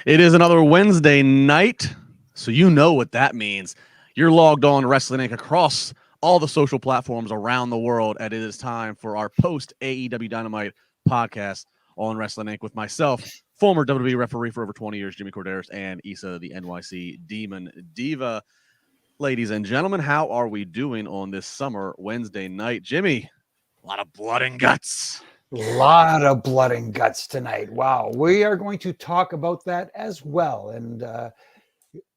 It is another Wednesday night, so you know what that means. You're logged on to Wrestling Inc. across all the social platforms around the world, and it is time for our post AEW Dynamite podcast on Wrestling Inc. with myself, former WWE referee for over 20 years, Jimmy Korderas, and Issa, the NYC Demon Diva. Ladies and gentlemen, how are we doing on this summer Wednesday night? Jimmy, a lot of blood and guts. A lot of blood and guts tonight. Wow. We are going to talk about that as well. And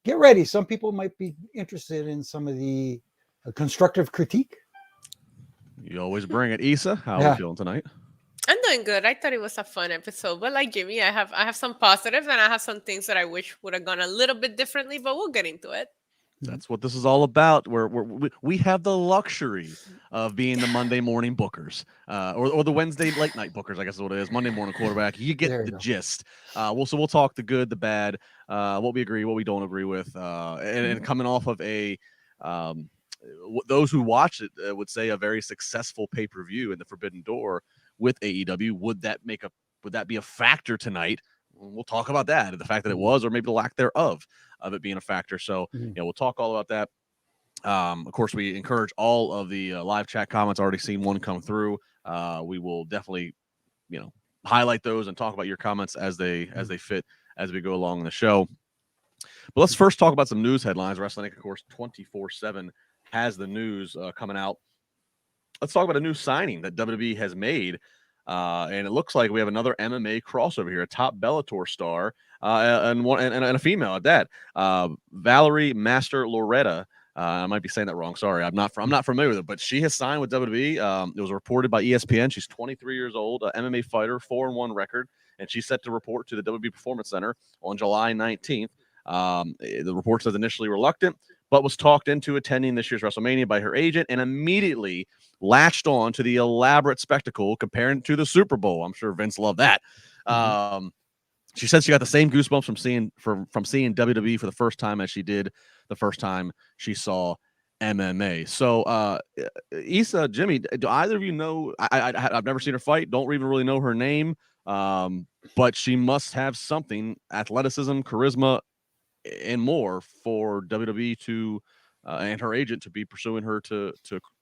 get ready. Some people might be interested in some of the constructive critique. You always bring it. Issa, how are we feeling tonight? I'm doing good. I thought it was a fun episode, but like Jimmy, I have some positives and I have some things that I wish would have gone a little bit differently, but we'll get into it. That's what this is all about. We have the luxury of being the Monday morning bookers, or the Wednesday late night bookers, I guess is what it is. Monday morning quarterback. You get the gist. We'll talk the good, the bad, what we agree, what we don't agree with, and coming off of a those who watch it would say a very successful pay-per-view in the Forbidden Door with AEW. Would that be a factor tonight? We'll talk about that, the fact that it was, or maybe the lack thereof of it being a factor. So, we'll talk all about that. Of course, we encourage all of the live chat comments. Already seen one come through. We will definitely, highlight those and talk about your comments as they fit as we go along in the show. But let's first talk about some news headlines. Wrestling Inc., of course, 24/7 has the news coming out. Let's talk about a new signing that WWE has made. And it looks like we have another MMA crossover here, a top Bellator star, and a female at that. Valerie Master Loretta. I might be saying that wrong. Sorry, I'm not familiar with it, but she has signed with WWE. It was reported by ESPN. She's 23 years old, an MMA fighter, 4-1 record, and she's set to report to the WWE Performance Center on July 19th. The report says initially reluctant, but was talked into attending this year's WrestleMania by her agent and immediately latched on to the elaborate spectacle comparing to the Super Bowl. I'm sure Vince loved that. She said she got the same goosebumps from seeing WWE for the first time as she did the first time she saw MMA. So, Issa, Jimmy, do either of you know? I've never seen her fight. Don't even really know her name. But she must have something: athleticism, charisma, and more for WWE to and her agent to be pursuing her to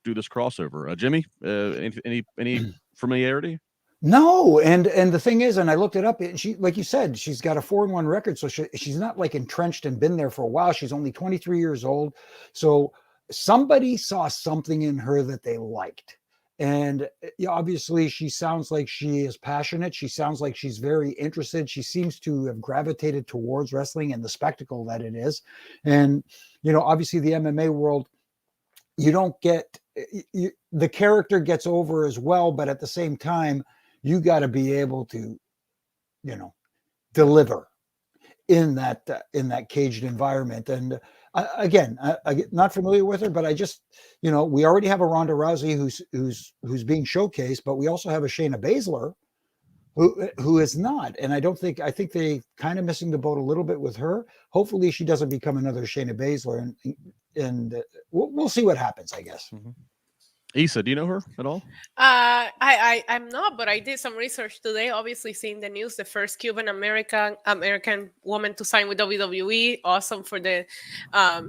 do this crossover. Jimmy, any familiarity? No, and the thing is, and I looked it up. She, like you said, she's got a 4-1 record, so she's not like entrenched and been there for a while. She's only 23 years old, so somebody saw something in her that they liked. And obviously, she sounds like she is passionate. She sounds like she's very interested. She seems to have gravitated towards wrestling and the spectacle that it is. And, obviously the MMA world, you don't get, the character gets over as well, but at the same time, you got to be able to, deliver in that caged environment. And again, I'm not familiar with her, but I just, we already have a Ronda Rousey who's being showcased, but we also have a Shayna Baszler who is not. And I think they kind of missing the boat a little bit with her. Hopefully she doesn't become another Shayna Baszler, and we'll see what happens, I guess. Mm-hmm. Issa, do you know her at all? I'm not, but I did some research today. Obviously, seeing the news, the first Cuban American woman to sign with WWE. Awesome for the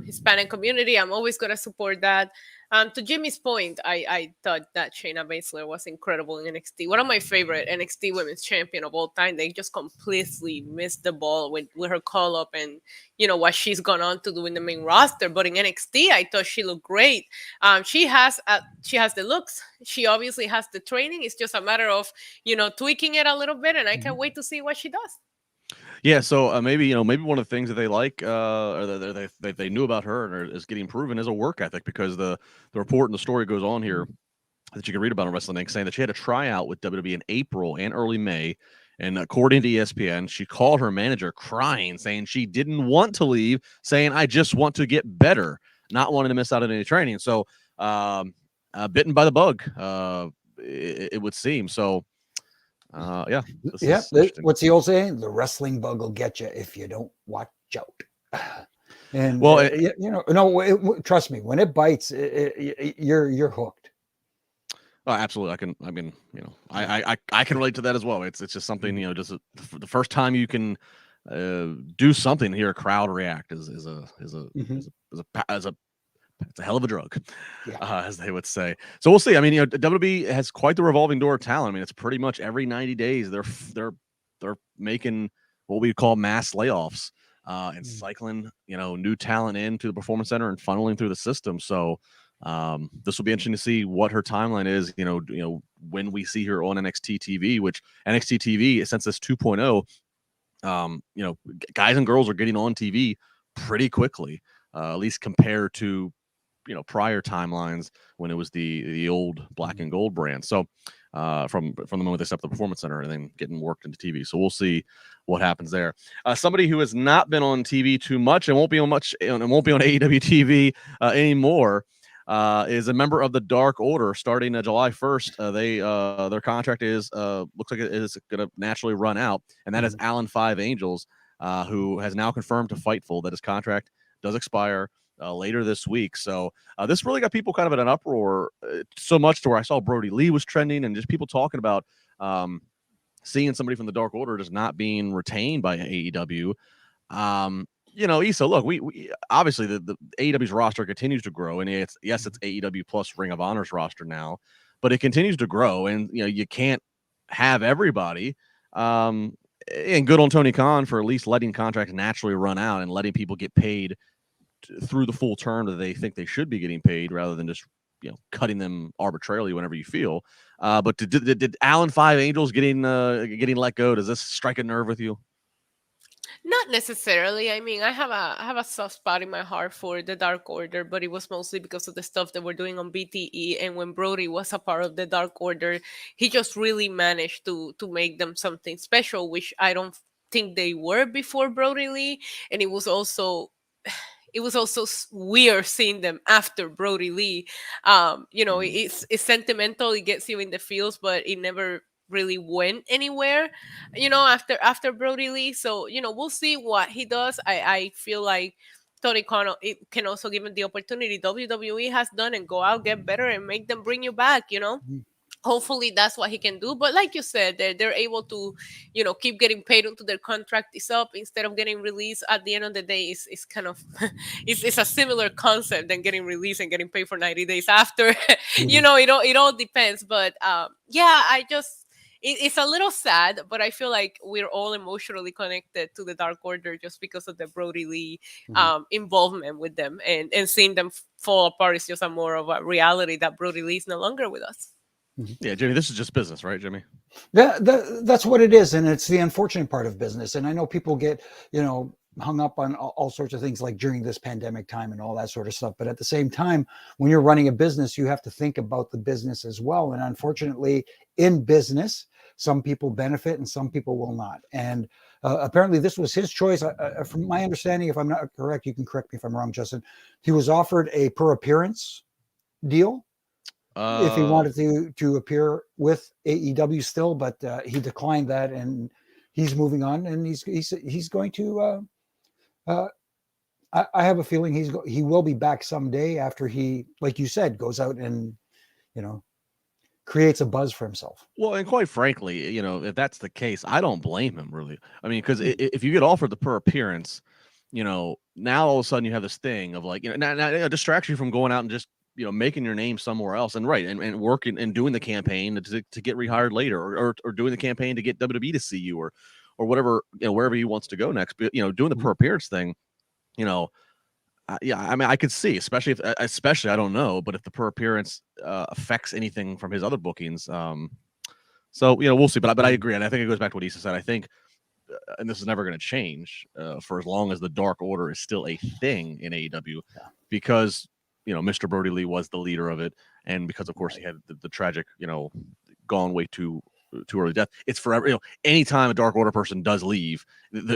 Hispanic community. I'm always going to support that. To Jimmy's point, I thought that Shayna Baszler was incredible in NXT. One of my favorite NXT women's champion of all time. They just completely missed the ball with her call up and what she's gone on to do in the main roster. But in NXT, I thought she looked great. She has the looks. She obviously has the training. It's just a matter of tweaking it a little bit, and I can't wait to see what she does. Yeah, so maybe one of the things that they like, or that they knew about her and is getting proven, is a work ethic. Because the report and the story goes on here that you can read about on Wrestling Inc., saying that she had a tryout with WWE in April and early May, and according to ESPN, she called her manager crying, saying she didn't want to leave, saying I just want to get better, not wanting to miss out on any training. So, bitten by the bug, it would seem. So. What's the old saying? The wrestling bug will get you if you don't watch out. And trust me, when it bites, you're hooked. Oh, absolutely. I can relate to that as well. It's just something, just the first time you can do something here. Crowd react is a it's a hell of a drug, as they would say. So we'll see. I mean, WWE has quite the revolving door of talent. I mean, it's pretty much every 90 days they're making what we call mass layoffs and cycling new talent into the Performance Center and funneling through the system. So this will be interesting to see what her timeline is. When we see her on NXT TV, which NXT TV, since this 2.0, guys and girls are getting on TV pretty quickly, at least compared to prior timelines when it was the old black and gold brand. So from the moment they stepped the Performance Center and then getting worked into TV. So we'll see what happens there. Somebody who has not been on TV too much and won't be on AEW TV anymore is a member of the Dark Order starting July 1st. Their contract looks like it is going to naturally run out, and that is Alan Five Angels, who has now confirmed to Fightful that his contract does expire later this week. So this really got people kind of in an uproar, so much to where I saw Brody Lee was trending, and just people talking about seeing somebody from the Dark Order just not being retained by AEW. Issa, look, we obviously the AEW's roster continues to grow, and it's AEW plus Ring of Honor's roster now, but it continues to grow, and you can't have everybody. And good on Tony Khan for at least letting contracts naturally run out and letting people get paid through the full term that they think they should be getting paid, rather than just cutting them arbitrarily whenever you feel. But did Alan Five Angels getting let go? Does this strike a nerve with you? Not necessarily. I mean, I have a soft spot in my heart for the Dark Order, but it was mostly because of the stuff that we're doing on BTE. And when Brody was a part of the Dark Order, he just really managed to make them something special, which I don't think they were before Brody Lee. And it was also weird seeing them after Brody Lee. It's sentimental. It gets you in the feels, but it never really went anywhere, after Brody Lee. So, we'll see what he does. I feel like Tony Khan, it can also give him the opportunity WWE has done, and go out, get better, and make them bring you back, Hopefully that's what he can do. But like you said, they're able to, keep getting paid until their contract is up instead of getting released at the end of the day. It's kind of, it's a similar concept than getting released and getting paid for 90 days after. It all depends. But it's a little sad, but I feel like we're all emotionally connected to the Dark Order just because of the Brody Lee involvement with them, and seeing them fall apart is just more of a reality that Brody Lee is no longer with us. Yeah, Jimmy, this is just business, right, Jimmy? That's what it is, and it's the unfortunate part of business. And I know people get, hung up on all sorts of things like during this pandemic time and all that sort of stuff. But at the same time, when you're running a business, you have to think about the business as well. And unfortunately, in business, some people benefit and some people will not. And apparently this was his choice. From my understanding, if I'm not correct, you can correct me if I'm wrong, Justin. He was offered a per appearance deal if he wanted to appear with AEW still, but he declined that, and he's moving on, and he's going to I have a feeling he will be back someday after he, like you said, goes out and creates a buzz for himself. Well, and quite frankly, if that's the case, I don't blame him, really. I mean, because if you get offered the per appearance, now all of a sudden you have this thing of like, now it distracts you from going out and just making your name somewhere else, and and working and doing the campaign to get rehired later, or doing the campaign to get WWE to see you, or whatever, wherever he wants to go next. But doing the per appearance thing, I mean, I could see, especially I don't know, but if the per appearance affects anything from his other bookings, so we'll see. But I agree, and I think it goes back to what Issa said. I think, and this is never going to change for as long as the Dark Order is still a thing in AEW, because Mr. Brody Lee was the leader of it, and because of course he had the tragic, gone way too early death. It's forever. Anytime a Dark Order person does leave,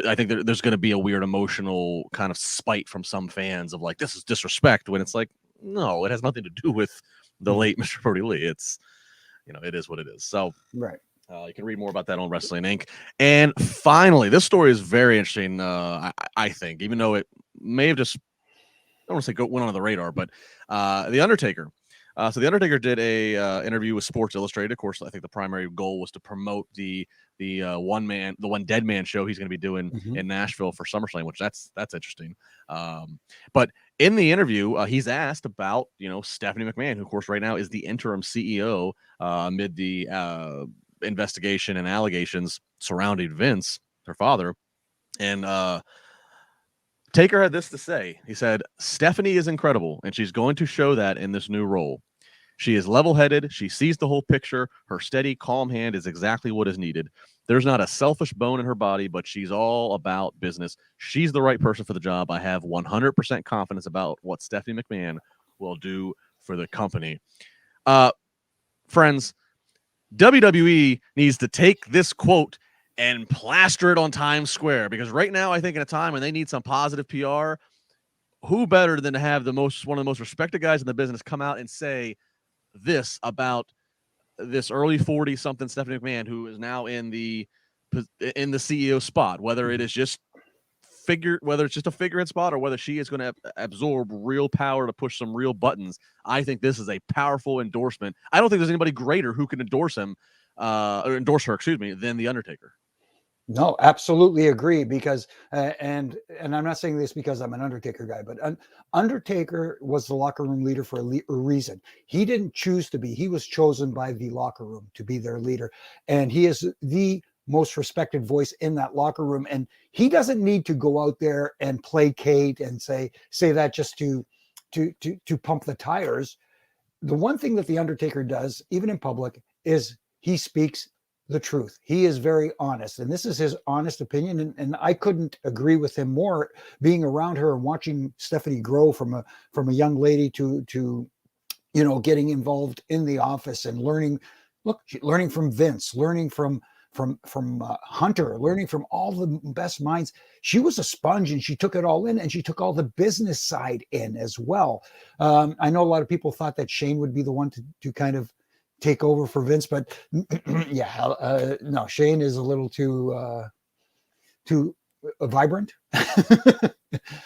I think there's going to be a weird emotional kind of spite from some fans of like, this is disrespect, when it's like, no, it has nothing to do with the late Mr. Brody Lee. It's, it is what it is. So right. You can read more about that on Wrestling Inc. And finally, this story is very interesting. I think, even though it may have just, I don't want to say went under the radar, but the Undertaker So the Undertaker did a interview with Sports Illustrated. Of course, I think the primary goal was to promote the one dead man show he's going to be doing in Nashville for SummerSlam, which that's interesting. But in the interview, he's asked about Stephanie McMahon, who of course right now is the interim CEO amid the investigation and allegations surrounding Vince, her father, and Taker had this to say. He said, "Stephanie is incredible, and she's going to show that in this new role. She is level-headed. She sees the whole picture. Her steady, calm hand is exactly what is needed. There's not a selfish bone in her body, but she's all about business. She's the right person for the job. I have 100% confidence about what Stephanie McMahon will do for the company." Friends, WWE needs to take this quote and plaster it on Times Square, because right now, I think in a time when they need some positive PR, who better than to have one of the most respected guys in the business come out and say this about this early 40-something Stephanie McMahon, who is now in the CEO spot, whether it's just a figurehead spot or whether she is going to absorb real power to push some real buttons. I think this is a powerful endorsement. I don't think there's anybody greater who can endorse her, than the Undertaker. No, absolutely agree, because and I'm not saying this because I'm an Undertaker guy, but Undertaker was the locker room leader for a reason. He didn't choose to be. He was chosen by the locker room to be their leader, and he is the most respected voice in that locker room, and he doesn't need to go out there and placate and say that just to pump the tires. The one thing that the Undertaker does, even in public, is he speaks the truth. He is very honest, and this is his honest opinion, and I couldn't agree with him more, being around her and watching Stephanie grow from a young lady to getting involved in the office and learning from Vince, learning from Hunter, learning from all the best minds. She was a sponge, and she took it all in, and she took all the business side in as well. I know a lot of people thought that Shane would be the one to kind of take over for Vince, but no, Shane is a little too vibrant.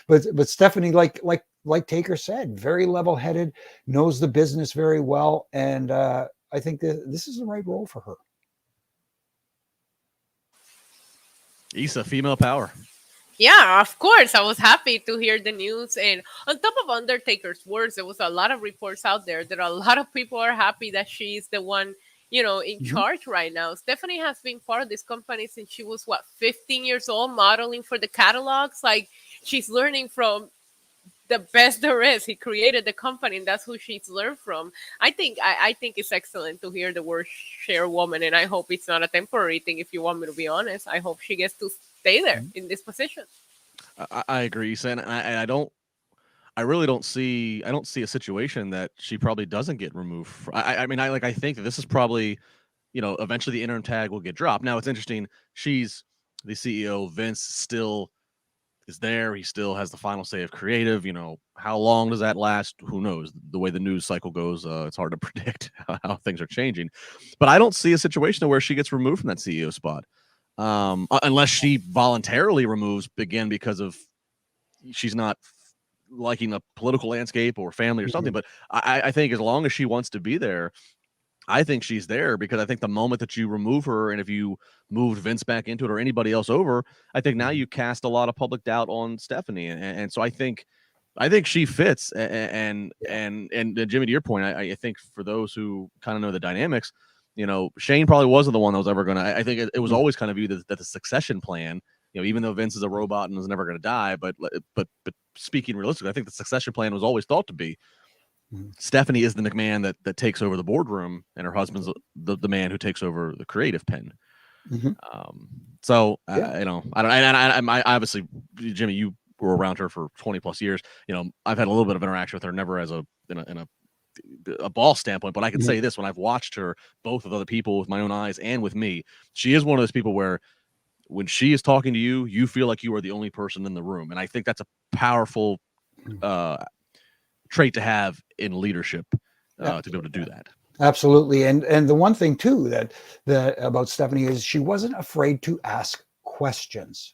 but Stephanie, like Taker said, very level-headed, knows the business very well, and I think that this is the right role for her. Issa, female power. Yeah, of course. I was happy to hear the news. And on top of Undertaker's words, there was a lot of reports out there that a lot of people are happy that she's the one, in charge right now. Stephanie has been part of this company since she was, 15 years old, modeling for the catalogs. Like, she's learning from the best there is. He created the company, and that's who she's learned from. I think it's excellent to hear the word chairwoman, and I hope it's not a temporary thing. If you want me to be honest, I hope she gets to stay there in this position. I agree, Sam, and I really don't see a situation that she probably doesn't get removed. I think that this is probably, eventually the interim tag will get dropped. Now it's interesting. She's the CEO. Vince still is there. He still has the final say of creative. How long does that last? Who knows? The way the news cycle goes, it's hard to predict how things are changing. But I don't see a situation where she gets removed from that CEO spot, unless she voluntarily removes, again, because of she's not liking the political landscape or family or something. But I think as long as she wants to be there, I think she's there, because I think the moment that you remove her, and if you moved Vince back into it or anybody else over, I think now you cast a lot of public doubt on Stephanie, and so I think she fits. And Jimmy, to your point, I think for those who kind of know the dynamics, Shane probably wasn't the one that was ever going to. I think it was always kind of viewed that the succession plan, even though Vince is a robot and was never going to die, but speaking realistically, I think the succession plan was always thought to be Stephanie is the McMahon that takes over the boardroom, and her husband's the man who takes over the creative pen. I obviously, Jimmy, you were around her for 20 plus years. I've had a little bit of interaction with her, never as in a ball standpoint, but I can say this: when I've watched her, both with other people, with my own eyes, and with me, she is one of those people where when she is talking to you, you feel like you are the only person in the room, and I think that's a powerful trait to have in leadership, to be able to do that. Absolutely. And the one thing too that about Stephanie is she wasn't afraid to ask questions.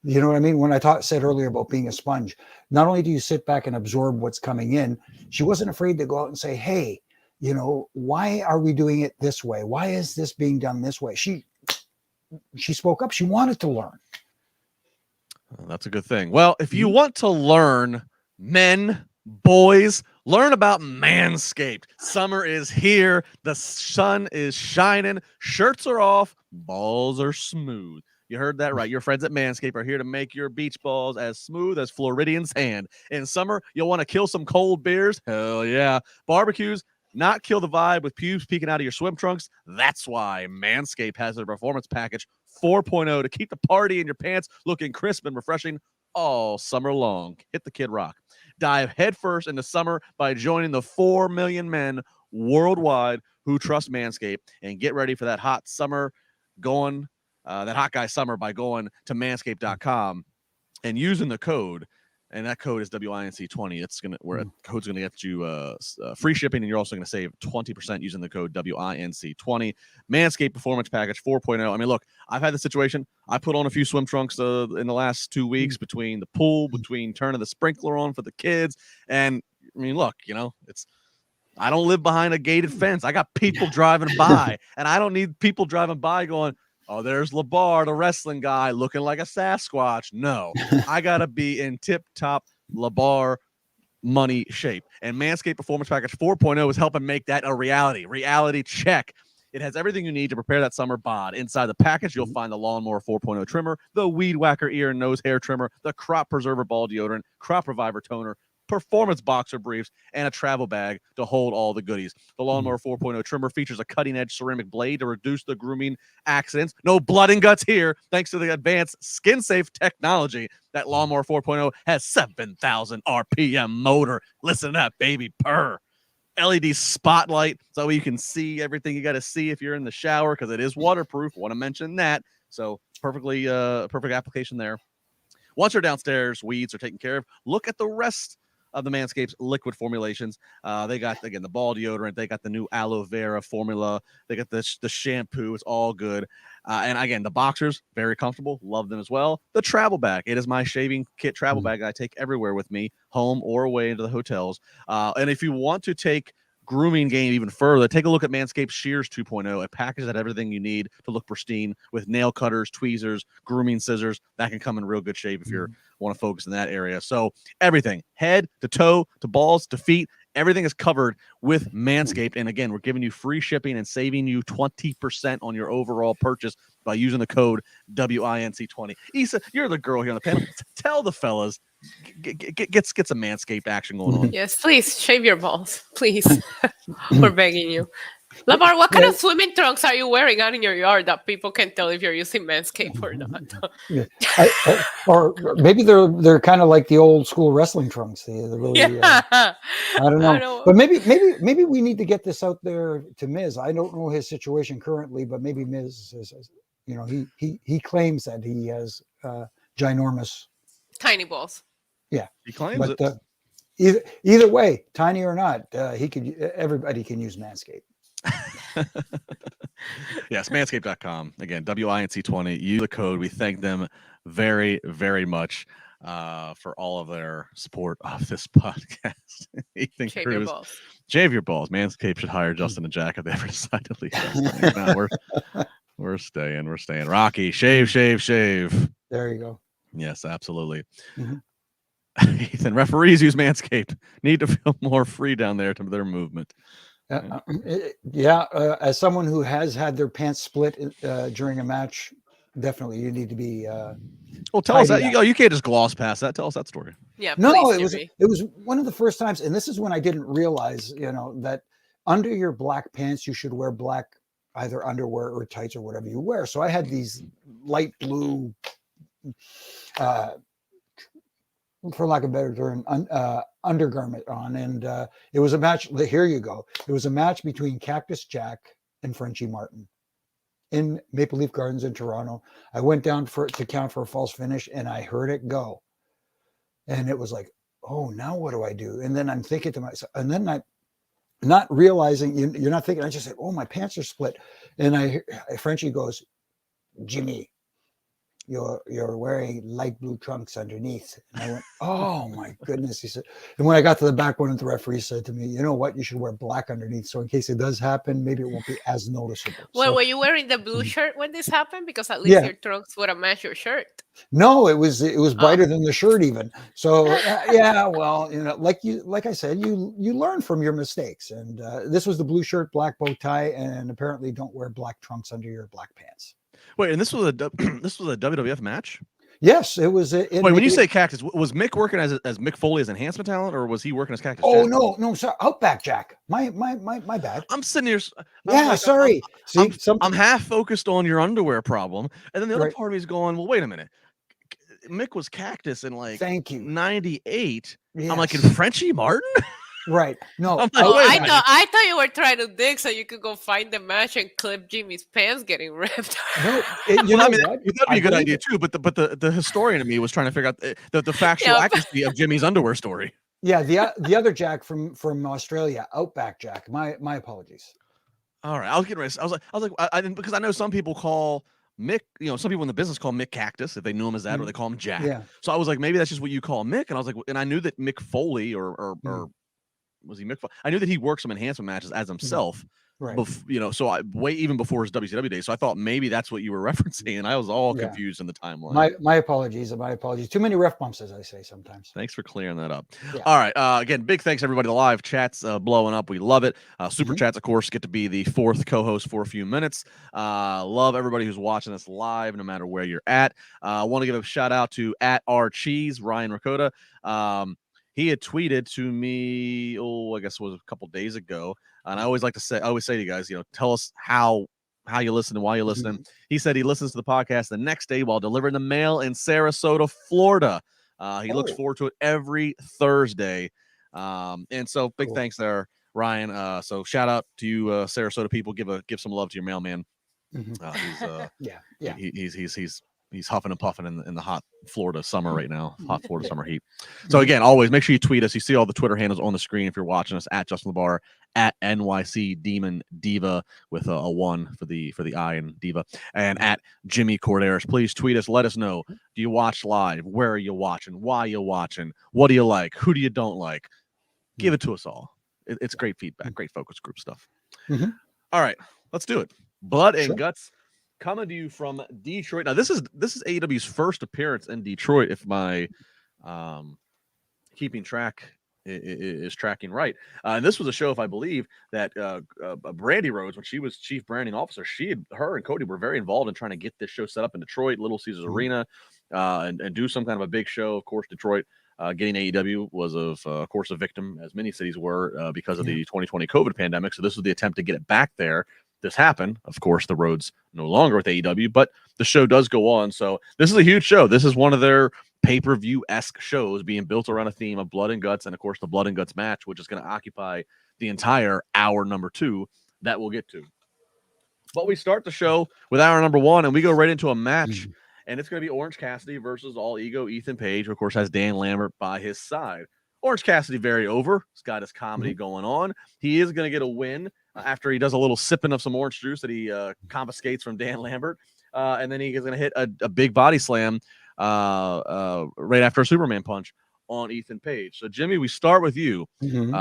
You know what I mean? When I said earlier about being a sponge, not only do you sit back and absorb what's coming in, she wasn't afraid to go out and say, hey, you know, why are we doing it this way? Why is this being done this way? She spoke up. She wanted to learn. That's a good thing. Well, if you want to learn, men, boys, learn about Manscaped. Summer is here. The sun is shining. Shirts are off. Balls are smooth. You heard that right. Your friends at Manscaped are here to make your beach balls as smooth as Floridian's hand. In summer, you'll want to kill some cold beers. Hell yeah. Barbecues, not kill the vibe with pubes peeking out of your swim trunks. That's why Manscaped has their Performance Package 4.0 to keep the party in your pants looking crisp and refreshing all summer long. Hit the Kid Rock. Dive headfirst into summer by joining the 4 million men worldwide who trust Manscaped, and get ready for that hot summer that hot guy summer by going to manscaped.com and using the code, and that code is WINC20. It's gonna code's gonna get you free shipping, and you're also gonna save 20% using the code WINC20. Manscaped Performance Package 4.0. I mean, look, I've had the situation. I put on a few swim trunks in the last 2 weeks between the pool, between turning the sprinkler on for the kids, and I mean, look, you know, I don't live behind a gated fence. I got people driving by, and I don't need people driving by going, oh, there's LaBar, the wrestling guy, looking like a Sasquatch. No, I got to be in tip-top LaBar money shape. And Manscaped Performance Package 4.0 is helping make that a reality. Reality check. It has everything you need to prepare that summer bod. Inside the package, you'll find the Lawnmower 4.0 trimmer, the Weed Whacker ear and nose hair trimmer, the Crop Preserver ball deodorant, Crop Reviver toner, performance boxer briefs, and a travel bag to hold all the goodies. The Lawnmower 4.0 trimmer features a cutting-edge ceramic blade to reduce the grooming accidents. No blood and guts here, thanks to the advanced skin-safe technology. That Lawnmower 4.0 has 7,000 RPM motor. Listen to that baby purr. LED spotlight, so you can see everything you got to see if you're in the shower, because it is waterproof. Want to mention that. So perfect application there. Once you're downstairs, weeds are taken care of. Look at the rest of the Manscaped's liquid formulations. They got, again, the ball deodorant. They got the new aloe vera formula. They got the shampoo. It's all good. And again, the boxers, very comfortable. Love them as well. The travel bag. It is my shaving kit travel bag I take everywhere with me, home or away into the hotels. And if you want to take grooming game even further, take a look at Manscaped Shears 2.0, a package that everything you need to look pristine, with nail cutters, tweezers, grooming scissors. That can come in real good shape if you want to focus in that area. So everything, head to toe to balls to feet, everything is covered with Manscaped. And again, we're giving you free shipping and saving you 20% on your overall purchase by using the code WINC20. Issa, you're the girl here on the panel. Tell the fellas, get some Manscaped action going on. Yes, please shave your balls, please. We're begging you. LaBar, what kind of swimming trunks are you wearing out in your yard that people can tell if you're using Manscaped or not? Or maybe they're kind of like the old school wrestling trunks. They're really, I don't know. But maybe we need to get this out there to Miz. I don't know his situation currently, but maybe Miz is, you know, he claims that he has ginormous tiny balls. Yeah, he claims it. Either way, tiny or not, everybody can use Manscaped. Yes, manscaped.com. Again, WINC20. Use the code. We thank them very, very much for all of their support of this podcast. Ethan Shave Cruz, your balls. Shave your balls. Manscaped should hire Justin and Jack if they ever decide to leave us. No, we're staying. We're staying. Rocky, shave. There you go. Yes, absolutely. Ethan, referees use Manscaped. Need to feel more free down there to their movement. As someone who has had their pants split during a match, definitely you need to be. Well, tell us that. You can't just gloss past that. Tell us that story. Yeah. No, it was one of the first times, and this is when I didn't realize, you know, that under your black pants you should wear black either underwear or tights or whatever you wear. So I had these light blue, for lack of a better term, undergarment on, and it was a match. Here you go. It was a match between Cactus Jack and Frenchie Martin in Maple Leaf Gardens in Toronto. I went down to count for a false finish, and I heard it go, and it was like, oh, now what do I do? And then I'm thinking to myself, and then I, not realizing, you're not thinking. I just said, oh, my pants are split, and Frenchie goes, Jimmy, you're wearing light blue trunks underneath. And I went, oh my goodness. He said, and when I got to the back, one of the referees said to me, you know what, you should wear black underneath. So in case it does happen, maybe it won't be as noticeable. Well, So, were you wearing the blue shirt when this happened? Because at least your trunks would have matched your shirt. No, it was brighter than the shirt even. So yeah, well, like I said, you learn from your mistakes. And this was the blue shirt, black bow tie, and apparently don't wear black trunks under your black pants. Wait, and this was a WWF match? Yes, it was. Wait, when you say Cactus, was Mick working as Mick Foley as enhancement talent, or was he working as Cactus? Oh Jack? no, sorry, Outback Jack. My bad. I'm sitting here. Yeah, sorry. I'm half focused on your underwear problem, and then the other part of me is going, well, wait a minute. Mick was Cactus in like Thank you. 98. Yes. I'm like, in Frenchie Martin? Right. No. Like, I thought you were trying to dig so you could go find the match and clip Jimmy's pants getting ripped. No, that'd be a good idea too. But the historian in me was trying to figure out the factual accuracy of Jimmy's underwear story. Yeah, the other Jack from Australia, Outback Jack. My apologies. All right, I was getting ready. I was like, I didn't, because I know some people call Mick, some people in the business call Mick Cactus if they knew him as that, or they call him Jack. Yeah. So I was like, maybe that's just what you call Mick, and I was like, and I knew that Mick Foley or was he Mick? I knew that he worked some enhancement matches as himself, right? So even before his WCW days. So I thought maybe that's what you were referencing, and I was all confused in the timeline. My apologies. Too many ref bumps, as I say sometimes. Thanks for clearing that up. Yeah. All right. Again, big thanks everybody. The live chats blowing up. We love it. Super chats, of course, get to be the fourth co-host for a few minutes. Love everybody who's watching us live, no matter where you're at. I want to give a shout out to @RCheese, Ryan Rakota. He had tweeted to me, I guess it was a couple days ago. And I always say to you guys, tell us how you listen and why you're listening. He said he listens to the podcast the next day while delivering the mail in Sarasota, Florida. He looks forward to it every Thursday. And so big thanks there, Ryan. So shout out to you, Sarasota people. Give some love to your mailman. He's huffing and puffing in the hot Florida summer right now, hot Florida summer heat. So again, always make sure you tweet us. You see all the Twitter handles on the screen if you're watching us, @Justin LaBar, @NYC Demon Diva with a 1 for the I and Diva, and @Jimmy Korderas. Please tweet us. Let us know. Do you watch live? Where are you watching? Why are you watching? What do you like? Who do you don't like? Give it to us all. It's great feedback, great focus group stuff. All right, let's do it. Blood and Guts. Coming to you from Detroit. Now, this is AEW's first appearance in Detroit, if my keeping track is tracking right. And this was a show, if I believe, that Brandy Rhodes, when she was chief branding officer, her and Cody were very involved in trying to get this show set up in Detroit, Little Caesars Arena, and do some kind of a big show. Of course, Detroit getting AEW was, of course, a victim, as many cities were, because of the 2020 COVID pandemic. So this was the attempt to get it back there. This happened. Of course, the Rhodes no longer with AEW, but the show does go on. So this is a huge show. This is one of their pay-per-view-esque shows being built around a theme of blood and guts, and of course the blood and guts match, which is going to occupy the entire hour number 2 that we'll get to. But we start the show with hour number 1, and we go right into a match, and it's going to be Orange Cassidy versus All Ego Ethan Page, who of course has Dan Lambert by his side. Orange Cassidy very over. He's got his comedy going on. He is going to get a win after he does a little sipping of some orange juice that he confiscates from Dan Lambert. And then he is going to hit a big body slam right after a Superman punch on Ethan Page. So, Jimmy, we start with you.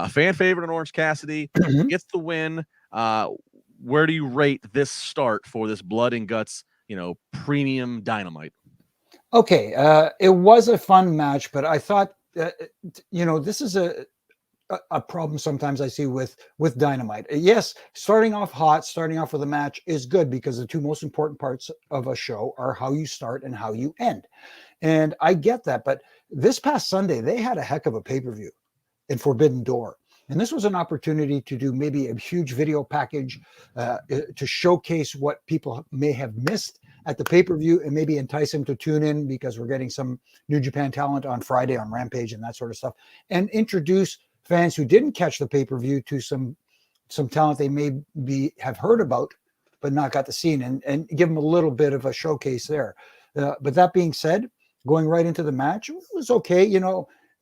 Fan favorite in Orange Cassidy gets the win. Where do you rate this start for this blood and guts, premium Dynamite? Okay. It was a fun match, but I thought, this is a problem sometimes I see with Dynamite. Yes, starting off hot, starting off with a match is good because the two most important parts of a show are how you start and how you end. And I get that, but this past Sunday, they had a heck of a pay-per-view in Forbidden Door. And this was an opportunity to do maybe a huge video package to showcase what people may have missed at the pay-per-view and maybe entice them to tune in because we're getting some New Japan talent on Friday on Rampage and that sort of stuff, and introduce fans who didn't catch the pay-per-view to some talent they may have heard about but not got to see, and give them a little bit of a showcase there. But that being said, going right into the match, it was okay.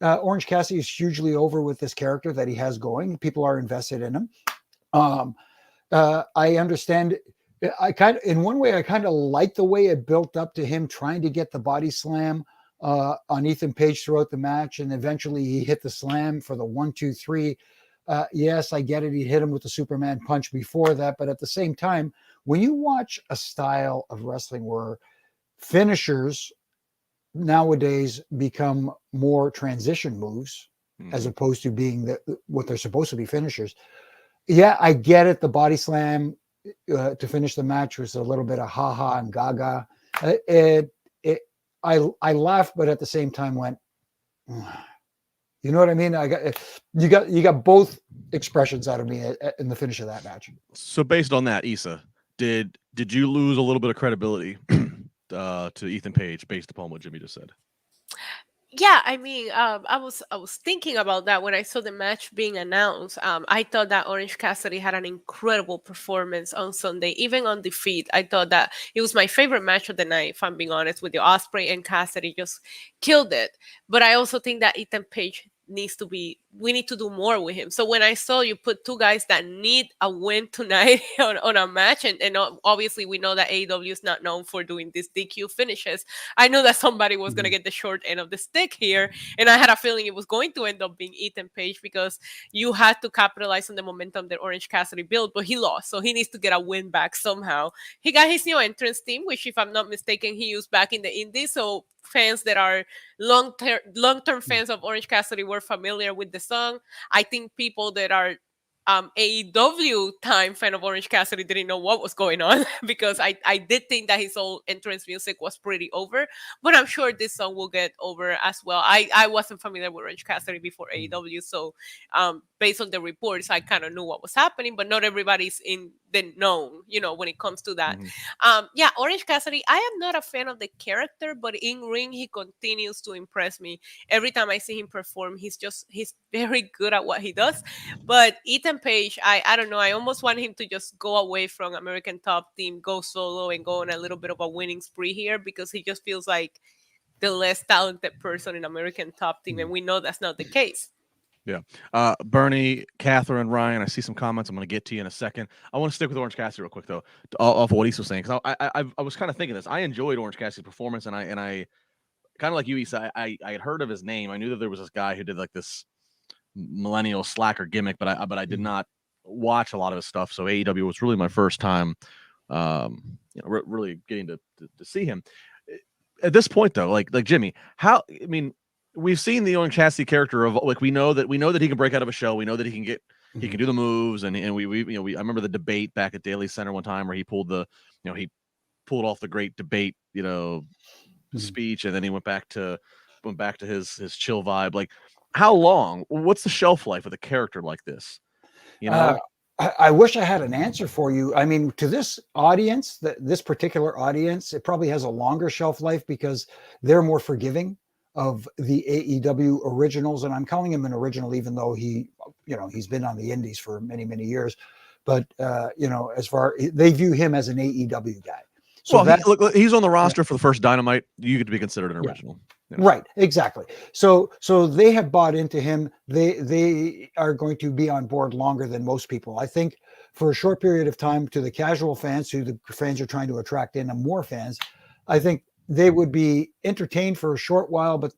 Orange Cassidy is hugely over with this character that he has going. People are invested in him. I understand in one way, I kind of like the way it built up to him trying to get the body slam on Ethan Page throughout the match, and eventually he hit the slam for the 1, 2, 3. Yes, I get it. He hit him with the Superman punch before that, but at the same time, when you watch a style of wrestling where finishers nowadays become more transition moves as opposed to being what they're supposed to be finishers. Yeah, I get it. The body slam to finish the match was a little bit of ha-ha and gaga. I laughed, but at the same time went, you know what I mean? You got both expressions out of me in the finish of that match. So based on that, Issa, did you lose a little bit of credibility to Ethan Page based upon what Jimmy just said? Yeah, I mean, I was thinking about that when I saw the match being announced. I thought that Orange Cassidy had an incredible performance on Sunday, even on defeat. I thought that it was my favorite match of the night, if I'm being honest with you. Ospreay and Cassidy just killed it. But I also think that Ethan Page we need to do more with him. So when I saw you put two guys that need a win tonight on a match, and obviously we know that AEW is not known for doing these DQ finishes, I knew that somebody was going to get the short end of the stick here, and I had a feeling it was going to end up being Ethan Page because you had to capitalize on the momentum that Orange Cassidy built, but he lost, so he needs to get a win back somehow. He got his new entrance theme, which if I'm not mistaken, he used back in the Indies, so fans that are long-term fans of Orange Cassidy were familiar with the song. I think people that are AEW time fan of Orange Cassidy didn't know what was going on because I did think that his whole entrance music was pretty over, but I'm sure this song will get over as well. I wasn't familiar with Orange Cassidy before AEW, so based on the reports, I kind of knew what was happening, but not everybody's in the known, when it comes to that. Yeah, Orange Cassidy, I am not a fan of the character, but in ring, he continues to impress me. Every time I see him perform, he's very good at what he does. But Ethan Page, I don't know, I almost want him to just go away from American Top Team, go solo, and go on a little bit of a winning spree here because he just feels like the less talented person in American Top Team, and we know that's not the case. Yeah. Bernie, Catherine, Ryan, I see some comments. I'm going to get to you in a second. I want to stick with Orange Cassidy real quick, though, off of what Issa was saying, because I was kind of thinking this. I enjoyed Orange Cassidy's performance, and I kind of like you, Issa, I had heard of his name. I knew that there was this guy who did like this millennial slacker gimmick, but I did not watch a lot of his stuff. So AEW was really my first time, really getting to see him. At this point, though, like Jimmy, we've seen the Orange Cassidy character of like we know that he can break out of a show. We know that he can do the moves, and I remember the debate back at Daily Center one time where he pulled off the great debate speech, and then he went back to his chill vibe. Like, how long? What's the shelf life of a character like this? I wish I had an answer for you. I mean, to this audience, this particular audience, it probably has a longer shelf life because they're more forgiving of the AEW originals. And I'm calling him an original, even though he's been on the indies for many, many years. But, they view him as an AEW guy. So he's on the roster for the first Dynamite. You get to be considered an original. Right, exactly. So they have bought into him. They are going to be on board longer than most people. I think for a short period of time, to the casual fans, who the fans are trying to attract in, and more fans, I think they would be entertained for a short while. But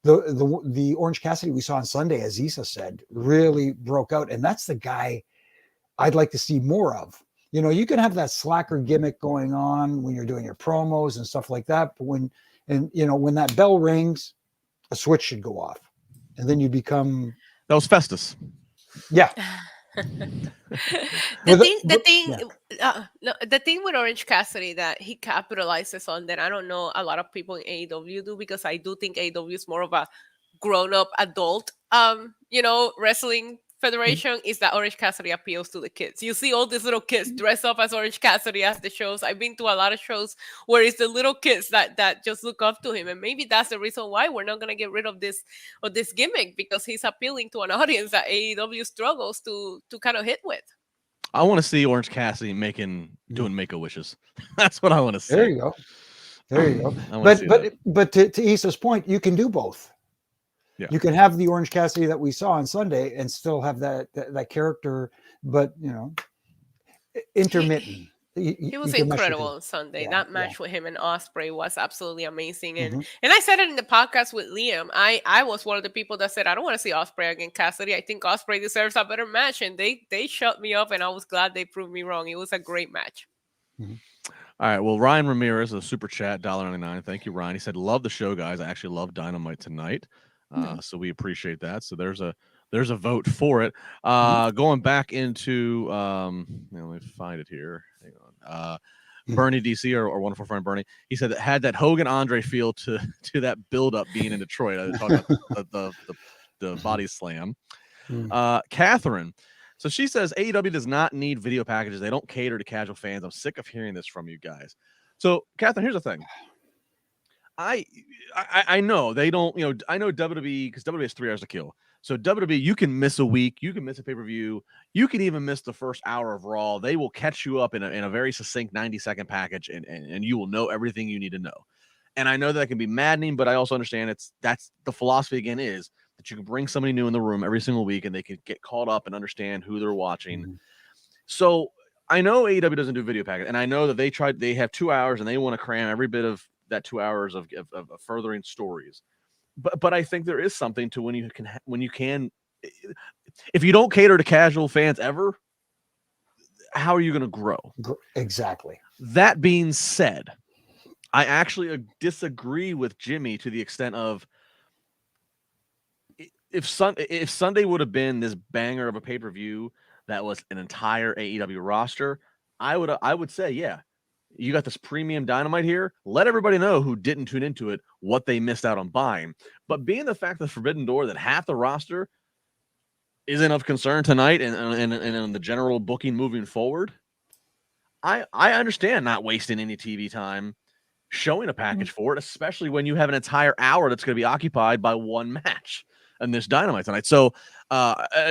the Orange Cassidy we saw on Sunday, as Issa said, really broke out, and that's the guy I'd like to see more of. You can have that slacker gimmick going on when you're doing your promos and stuff like that, but when that bell rings, a switch should go off, and then you become. That was Festus. Yeah. The thing with Orange Cassidy that he capitalizes on that I don't know a lot of people in AEW do, because I do think AEW is more of a grown-up adult, wrestling federation, is that Orange Cassidy appeals to the kids. You see all these little kids dress up as Orange Cassidy at the shows. I've been to a lot of shows where it's the little kids that just look up to him, and maybe that's the reason why we're not going to get rid of this gimmick, because he's appealing to an audience that AEW struggles to kind of hit with. I want to see Orange Cassidy doing Make-A-Wishes. That's what I want to see. There you go. But to Issa's point, you can do both. Yeah. You can have the Orange Cassidy that we saw on Sunday and still have that character, but intermittent. He was incredible on Sunday. That match with him and Ospreay was absolutely amazing. And I said it in the podcast with Liam. I was one of the people that said I don't want to see Ospreay against Cassidy. I think Ospreay deserves a better match, and they shut me up, and I was glad they proved me wrong. It was a great match. All right. Well, Ryan Ramirez, a super chat, $1.99. Thank you, Ryan. He said, "Love the show, guys. I actually love Dynamite tonight." So we appreciate that. So there's a vote for it. Going back into let me find it here. Hang on. Bernie DC, our wonderful friend Bernie, he said that had that Hogan Andre feel to that build up being in Detroit. I talked about the body slam. Catherine. So she says AEW does not need video packages. They don't cater to casual fans. I'm sick of hearing this from you guys. So, Catherine, here's the thing. I know they don't, I know WWE, because WWE has 3 hours to kill. So WWE, you can miss a week, you can miss a pay-per-view, you can even miss the first hour of Raw. They will catch you up in a very succinct 90-second package, and you will know everything you need to know. And I know that can be maddening, but I also understand that's the philosophy again is that you can bring somebody new in the room every single week and they can get caught up and understand who they're watching. So I know AEW doesn't do video package, and I know that they have 2 hours and they want to cram every bit of that 2 hours of furthering stories. But I think there is something to when you can, if you don't cater to casual fans ever, how are you going to grow? Exactly. That being said, I actually disagree with Jimmy to the extent of if Sunday would have been this banger of a pay-per-view that was an entire AEW roster, I would say, yeah, you got this premium Dynamite here. Let everybody know who didn't tune into it what they missed out on buying. But being the fact that Forbidden Door that half the roster isn't of concern tonight and in the general booking moving forward, I understand not wasting any TV time showing a package for it, especially when you have an entire hour that's going to be occupied by one match and this Dynamite tonight. So,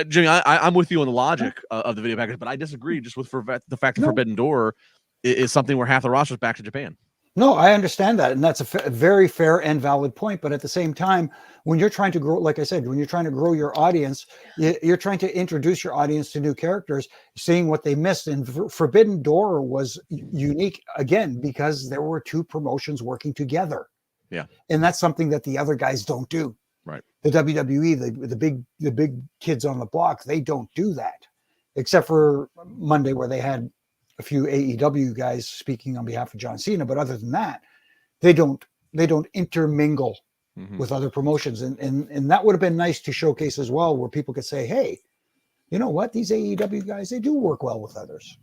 Jimmy, I'm with you on the logic of the video package, but I disagree just with the fact that Forbidden Door is something where half the roster is back to Japan. No, I understand that. And that's a very fair and valid point. But at the same time, when you're trying to grow, like I said, when you're trying to grow your audience, you're trying to introduce your audience to new characters, seeing what they missed. And Forbidden Door was unique, again, because there were 2 promotions working together. Yeah. And that's something that the other guys don't do. Right. The WWE, the big kids on the block, they don't do that. Except for Monday, where they had a few AEW guys speaking on behalf of John Cena, but other than that, they don't intermingle with other promotions, and that would have been nice to showcase as well, where people could say, "Hey, you know what? These AEW guys, they do work well with others."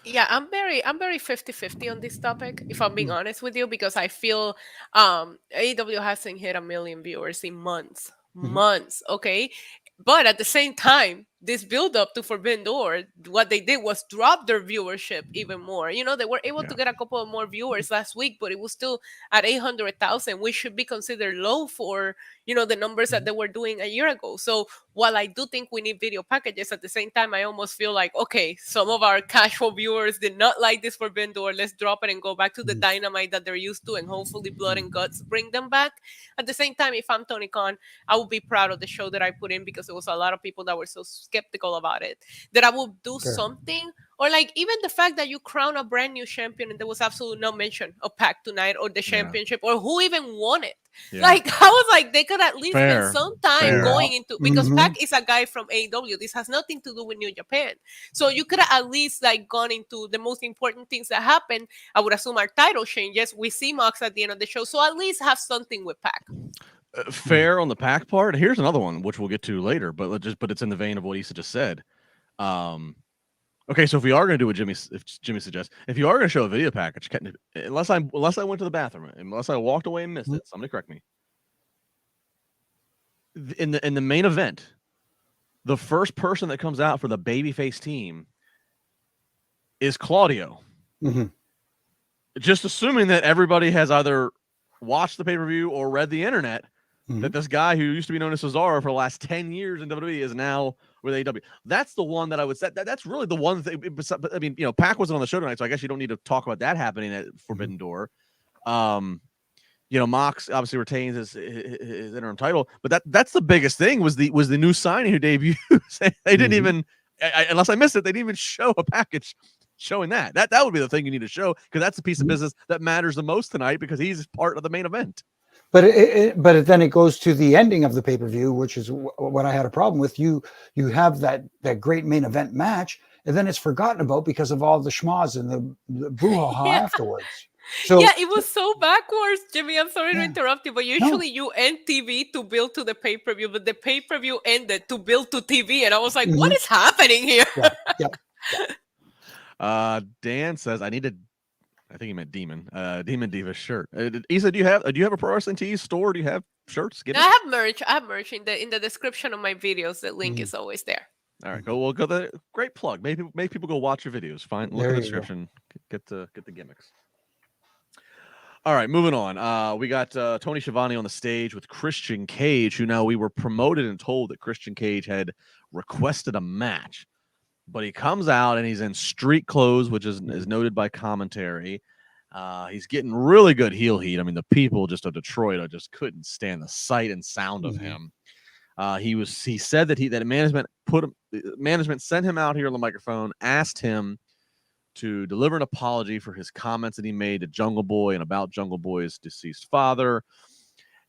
Yeah, I'm very 50-50 on this topic, if I'm being honest with you, because I feel AEW hasn't hit 1 million viewers in months, okay? But at the same time, this build up to Forbidden Door, what they did was drop their viewership even more. They were able to get a couple of more viewers last week, but it was still at 800,000, which should be considered low for, the numbers that they were doing a year ago. So while I do think we need video packages, at the same time, I almost feel like, okay, some of our casual viewers did not like this Forbidden Door. Let's drop it and go back to the Dynamite that they're used to, and hopefully Blood and Guts bring them back. At the same time, if I'm Tony Khan, I would be proud of the show that I put in, because there was a lot of people that were so skeptical about it, that I will do something. Or like even the fact that you crown a brand new champion and there was absolutely no mention of Pac tonight or the championship or who even won it. Like I was like, they could at least spend some time going into, because Pac is a guy from AEW. This has nothing to do with New Japan. So you could have at least like gone into the most important things that happened. I would assume our title changes. We see Mox at the end of the show. So at least have something with Pac. Fair on the Pac part. Here's another one, which we'll get to later, but it's in the vein of what Issa just said. Okay, so if we are going to do what Jimmy suggests, if you are going to show a video package, unless I went to the bathroom, unless I walked away and missed it, somebody correct me. In the main event, the first person that comes out for the babyface team is Claudio. Just assuming that everybody has either watched the pay-per-view or read the internet, that this guy who used to be known as Cesaro for the last 10 years in WWE is now with AEW. That's the one that I would say. That's really the one thing. I mean, Pac wasn't on the show tonight, so I guess you don't need to talk about that happening at Forbidden Door. Mox obviously retains his interim title, but that's the biggest thing was the new signing who debuts. They didn't even, unless I missed it, they didn't even show a package showing that. That would be the thing you need to show, because that's the piece of business that matters the most tonight, because he's part of the main event. But then it goes to the ending of the pay-per-view, which is what I had a problem with. You have that great main event match, and then it's forgotten about because of all the schmoz and the brouhaha afterwards. So yeah, it was so backwards, Jimmy. I'm sorry to interrupt you, but usually you end TV to build to the pay-per-view, but the pay-per-view ended to build to TV, and I was like, what is happening here? Dan says, I think he meant Demon. Demon Diva shirt. Isa, do you have a Pro Wrestling Tees store? Do you have shirts? I have merch. I have merch in the description of my videos. The link is always there. All right, go. Great plug. Make people go watch your videos. Look in the description. Get the gimmicks. All right, moving on. We got Tony Schiavone on the stage with Christian Cage, who now we were promoted and told that Christian Cage had requested a match. But he comes out and he's in street clothes, which is noted by commentary. He's getting really good heel heat. I mean, the people just of Detroit just couldn't stand the sight and sound of him. He said that management sent him out here on the microphone, asked him to deliver an apology for his comments that he made to Jungle Boy and about Jungle Boy's deceased father.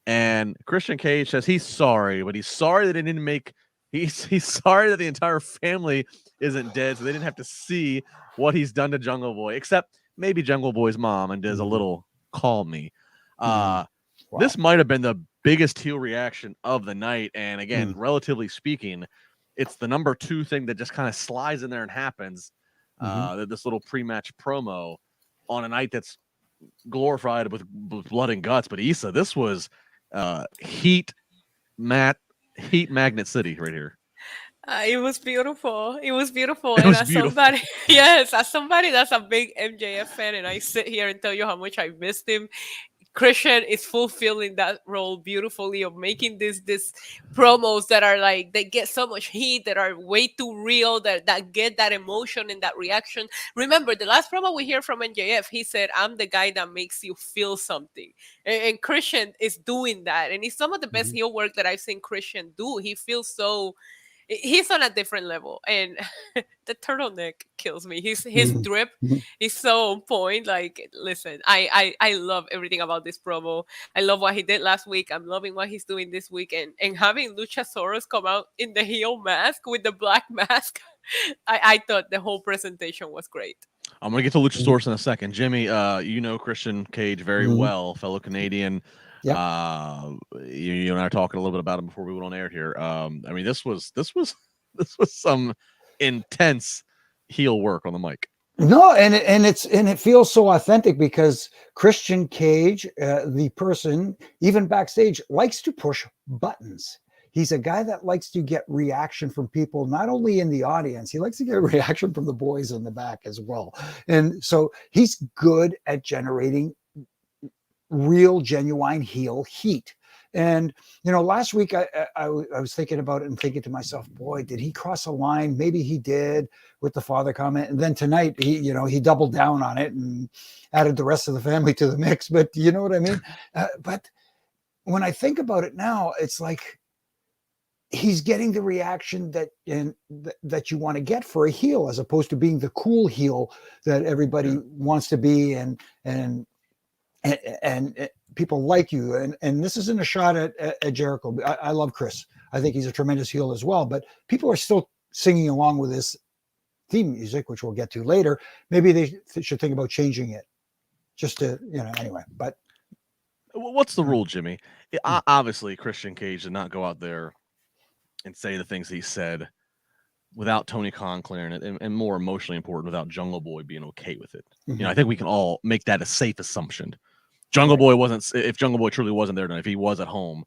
And Christian Cage says he's sorry, but he's sorry that it didn't make. He's sorry that the entire family isn't dead, so they didn't have to see what he's done to Jungle Boy, except maybe Jungle Boy's mom, and does a little call me. Wow. This might have been the biggest heel reaction of the night, and again, relatively speaking, it's the number 2 thing that just kind of slides in there and happens. This little pre-match promo on a night that's glorified with blood and guts. But Issa, this was Heat Magnet City right here. It was beautiful. It was beautiful. It and was as beautiful. somebody, yes, as somebody that's a big MJF fan, and I sit here and tell you how much I missed him, Christian is fulfilling that role beautifully of making this promos that are like, they get so much heat, that are way too real, that get that emotion and that reaction. Remember, the last promo we hear from MJF, he said, I'm the guy that makes you feel something. And Christian is doing that. And it's some of the best heel work that I've seen Christian do. He feels so... He's on a different level, and the turtleneck kills me. His drip is so on point. Like, listen, I love everything about this promo. I love what he did last week. I'm loving what he's doing this week, and having Lucha Saurus come out in the heel mask with the black mask. I thought the whole presentation was great. I'm gonna get to Lucha Saurus in a second. Jimmy, you know Christian Cage very well, fellow Canadian. Yep. You and I were talking a little bit about him before we went on air here. I mean, this was some intense heel work on the mic. No, and it feels so authentic, because Christian Cage, the person, even backstage, likes to push buttons. He's a guy that likes to get reaction from people, not only in the audience, he likes to get reaction from the boys in the back as well. And so he's good at generating real, genuine heel heat. And, last week I was thinking about it and thinking to myself, boy, did he cross a line? Maybe he did with the father comment. And then tonight, he doubled down on it and added the rest of the family to the mix. But you know what I mean? But when I think about it now, it's like he's getting the reaction that you want to get for a heel, as opposed to being the cool heel that everybody wants to be, and people like you. And this isn't a shot at Jericho. I love Chris. I think he's a tremendous heel as well, but people are still singing along with this theme music, which we'll get to later. Maybe they should think about changing it just to, anyway. But what's the rule, Jimmy? Obviously, Christian Cage did not go out there and say the things he said without Tony Khan clearing it, and more emotionally important, without Jungle Boy being okay with it. I think we can all make that a safe assumption. Jungle Boy if Jungle Boy truly wasn't there tonight, if he was at home,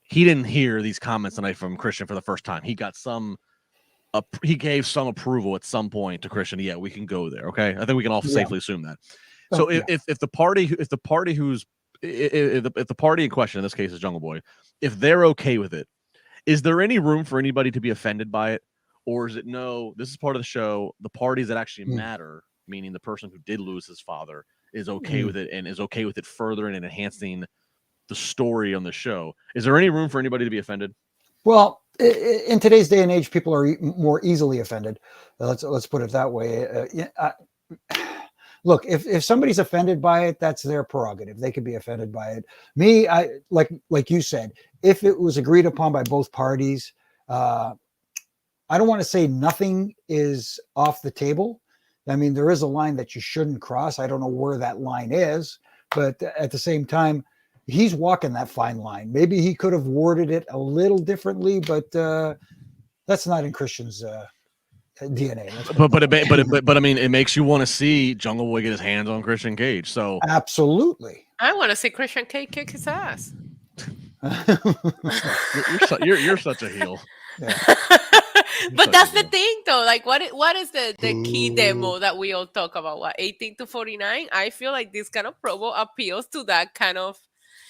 he didn't hear these comments tonight from Christian for the first time. He got he gave some approval at some point to Christian. Yeah, we can go there. Okay. I think we can all safely assume that. So if the party in question, in this case is Jungle Boy, if they're okay with it, is there any room for anybody to be offended by it? Or is it, no, this is part of the show. The parties that actually matter, meaning the person who did lose his father, is okay with it, and is okay with it furthering and enhancing the story on the show. Is there any room for anybody to be offended? Well, in today's day and age, people are more easily offended. Let's put it that way. Look, if somebody's offended by it, that's their prerogative. They could be offended by it. Me, I like you said, if it was agreed upon by both parties, I don't want to say nothing is off the table. I mean, there is a line that you shouldn't cross. I don't know where that line is, but at the same time, he's walking that fine line. Maybe he could have worded it a little differently, but that's not in Christian's DNA. But I mean, it makes you want to see Jungle Boy get his hands on Christian Cage. So absolutely, I want to see Christian Cage kick his ass. you're such a heel. Yeah. But that's the thing, though. Like, what is the key demo that we all talk about? What, 18 to 49? I feel like this kind of promo appeals to that kind of.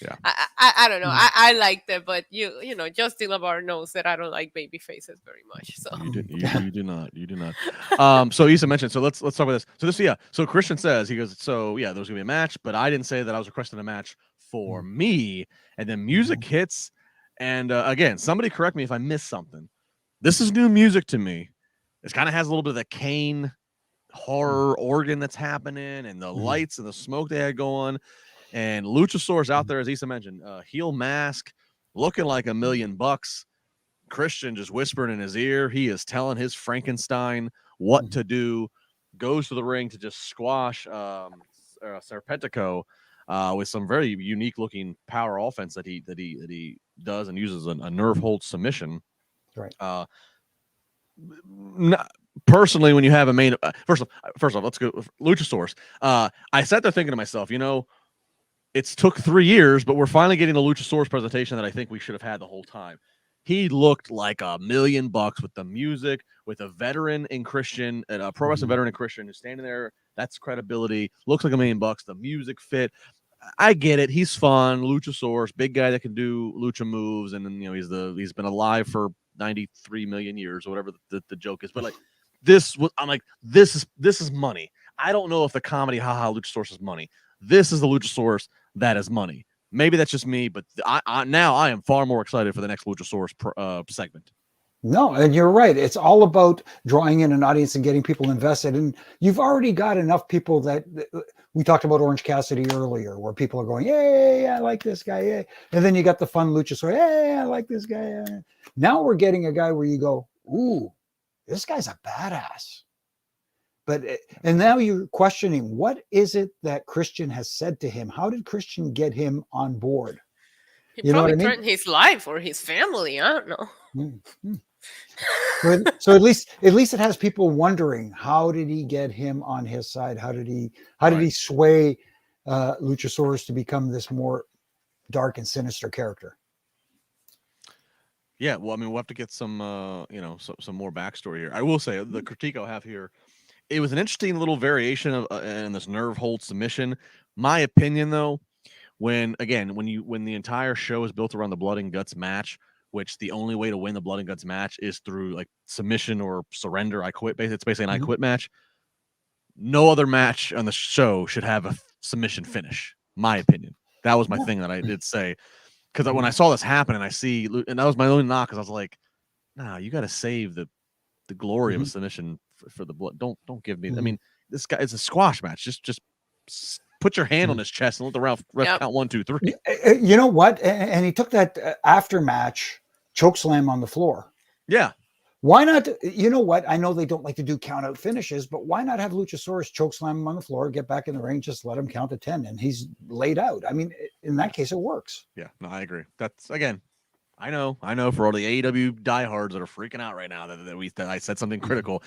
Yeah, I don't know. I like that, but you know, Justin LaBar knows that I don't like baby faces very much. So you do not. So Issa mentioned. So let's talk about this. So So Christian says, he goes, so yeah, there's gonna be a match, but I didn't say that I was requesting a match for me. And then music hits, and again, somebody correct me if I missed something. This is new music to me. It kind of has a little bit of the Kane horror organ that's happening, and the lights and the smoke they had going. And Lucha Saurus out there, as Issa mentioned, heel mask, looking like $1 million. Christian just whispering in his ear. He is telling his Frankenstein what to do. Goes to the ring to just squash Serpentico with some very unique looking power offense that he does, and uses a nerve hold submission. Right. Personally, when you have a main, first off, let's go Lucha Saurus. I sat there thinking to myself, you know, it's took 3 years, but we're finally getting a Lucha Saurus presentation that I think we should have had the whole time. He looked like $1 million with the music, with a veteran in Christian, and a pro wrestling veteran in Christian who's standing there. That's credibility. Looks like $1 million. The music fit. I get it. He's fun. Lucha Saurus, big guy that can do lucha moves, and then, you know, he's been alive for 93 million years or whatever the joke is. But like this is money. I don't know if the comedy haha Lucha Saurus is money. This is the Lucha Saurus that is money. Maybe that's just me, but now I am far more excited for the next Lucha Saurus segment. No, and you're right. It's all about drawing in an audience and getting people invested. And you've already got enough people that we talked about Orange Cassidy earlier, where people are going, "Yay, I like this guy." Yay. And then you got the fun Lucha Saurus, "Hey, I like this guy." Yay. Now we're getting a guy where you go, "Ooh, this guy's a badass." And now you're questioning, what is it that Christian has said to him? How did Christian get him on board? He probably threatened his life or his family. I don't know. Mm-hmm. So at least it has people wondering, how did he get him on his side? How did he sway Luchasaurus to become this more dark and sinister character? Yeah, well, I mean, we'll have to get some some more backstory here. I will say the critique I'll have here. It was an interesting little variation of in this nerve hold submission. My opinion, though, when the entire show is built around the blood and guts match, which the only way to win the blood and guts match is through like submission or surrender. I quit. It's basically an I quit match. No other match on the show should have a submission finish. My opinion. That was my thing that I did say, because when I saw this happen and and that was my only knock, because I was like, nah, you got to save the glory of a submission for the blood. Don't give me. I mean, this guy, it's a squash match. Just put your hand on his chest and let the ref count 1, 2, 3. You know what? And he took that after match choke slam on the floor. Yeah. Why not? You know what? I know they don't like to do count out finishes, but why not have Luchasaurus choke slam him on the floor, get back in the ring, just let him count to 10, and he's laid out. I mean, in that case, it works. Yeah, no, I agree. That's, again, I know for all the AEW diehards that are freaking out right now that I said something critical.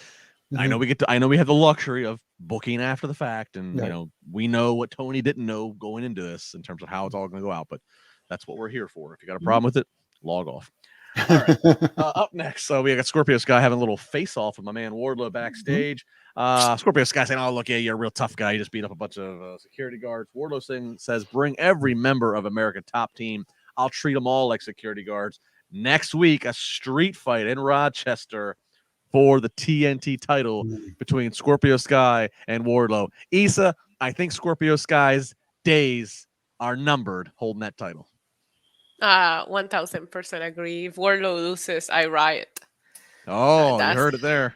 I know we have the luxury of booking after the fact, and we know what Tony didn't know going into this in terms of how it's all going to go out, but that's what we're here for. If you got a problem with it, log off. All right. Up next, so we got Scorpio Sky having a little face off with my man Wardlow backstage. Scorpio Sky saying, "Oh, look, yeah, you're a real tough guy. You just beat up a bunch of security guards." Wardlow says, "Bring every member of American Top Team. I'll treat them all like security guards." Next week, a street fight in Rochester for the TNT title between Scorpio Sky and Wardlow. Issa, I think Scorpio Sky's days are numbered holding that title. 1000% agree. If Wardlow loses, I riot. Oh, you That's heard it there.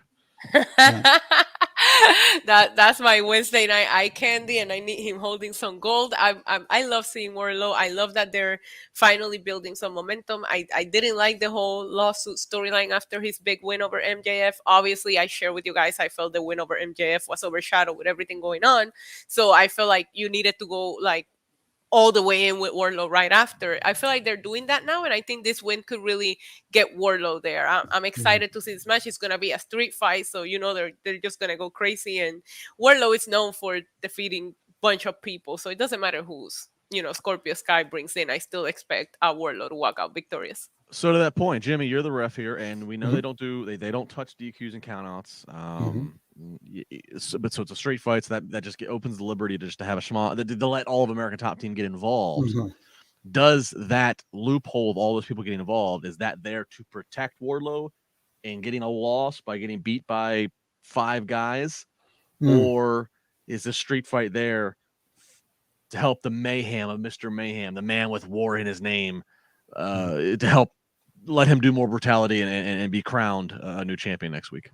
that's my Wednesday night eye candy, and I need him holding some gold. I love seeing Wardlow. I love that they're finally building some momentum. I didn't like the whole lawsuit storyline after his big win over MJF. Obviously, I share with you guys, I felt the win over MJF was overshadowed with everything going on. So I feel like you needed to go like all the way in with Wardlow right after. I feel like they're doing that now, and I think this win could really get Wardlow there. I'm excited to see this match. It's gonna be a street fight, so you know they're just gonna go crazy. And Wardlow is known for defeating bunch of people, so it doesn't matter who's Scorpio Sky brings in. I still expect Wardlow to walk out victorious. So to that point, Jimmy, you're the ref here, and we know they don't touch DQs and countouts. But so it's a straight fight, so that just opens the liberty to just to have a schma to let all of American Top Team get involved. Does that loophole of all those people getting involved, is that there to protect Wardlow and getting a loss by getting beat by 5 guys, or is the street fight there to help the mayhem of Mr. Mayhem, the man with war in his name, to help let him do more brutality and be crowned a new champion next week?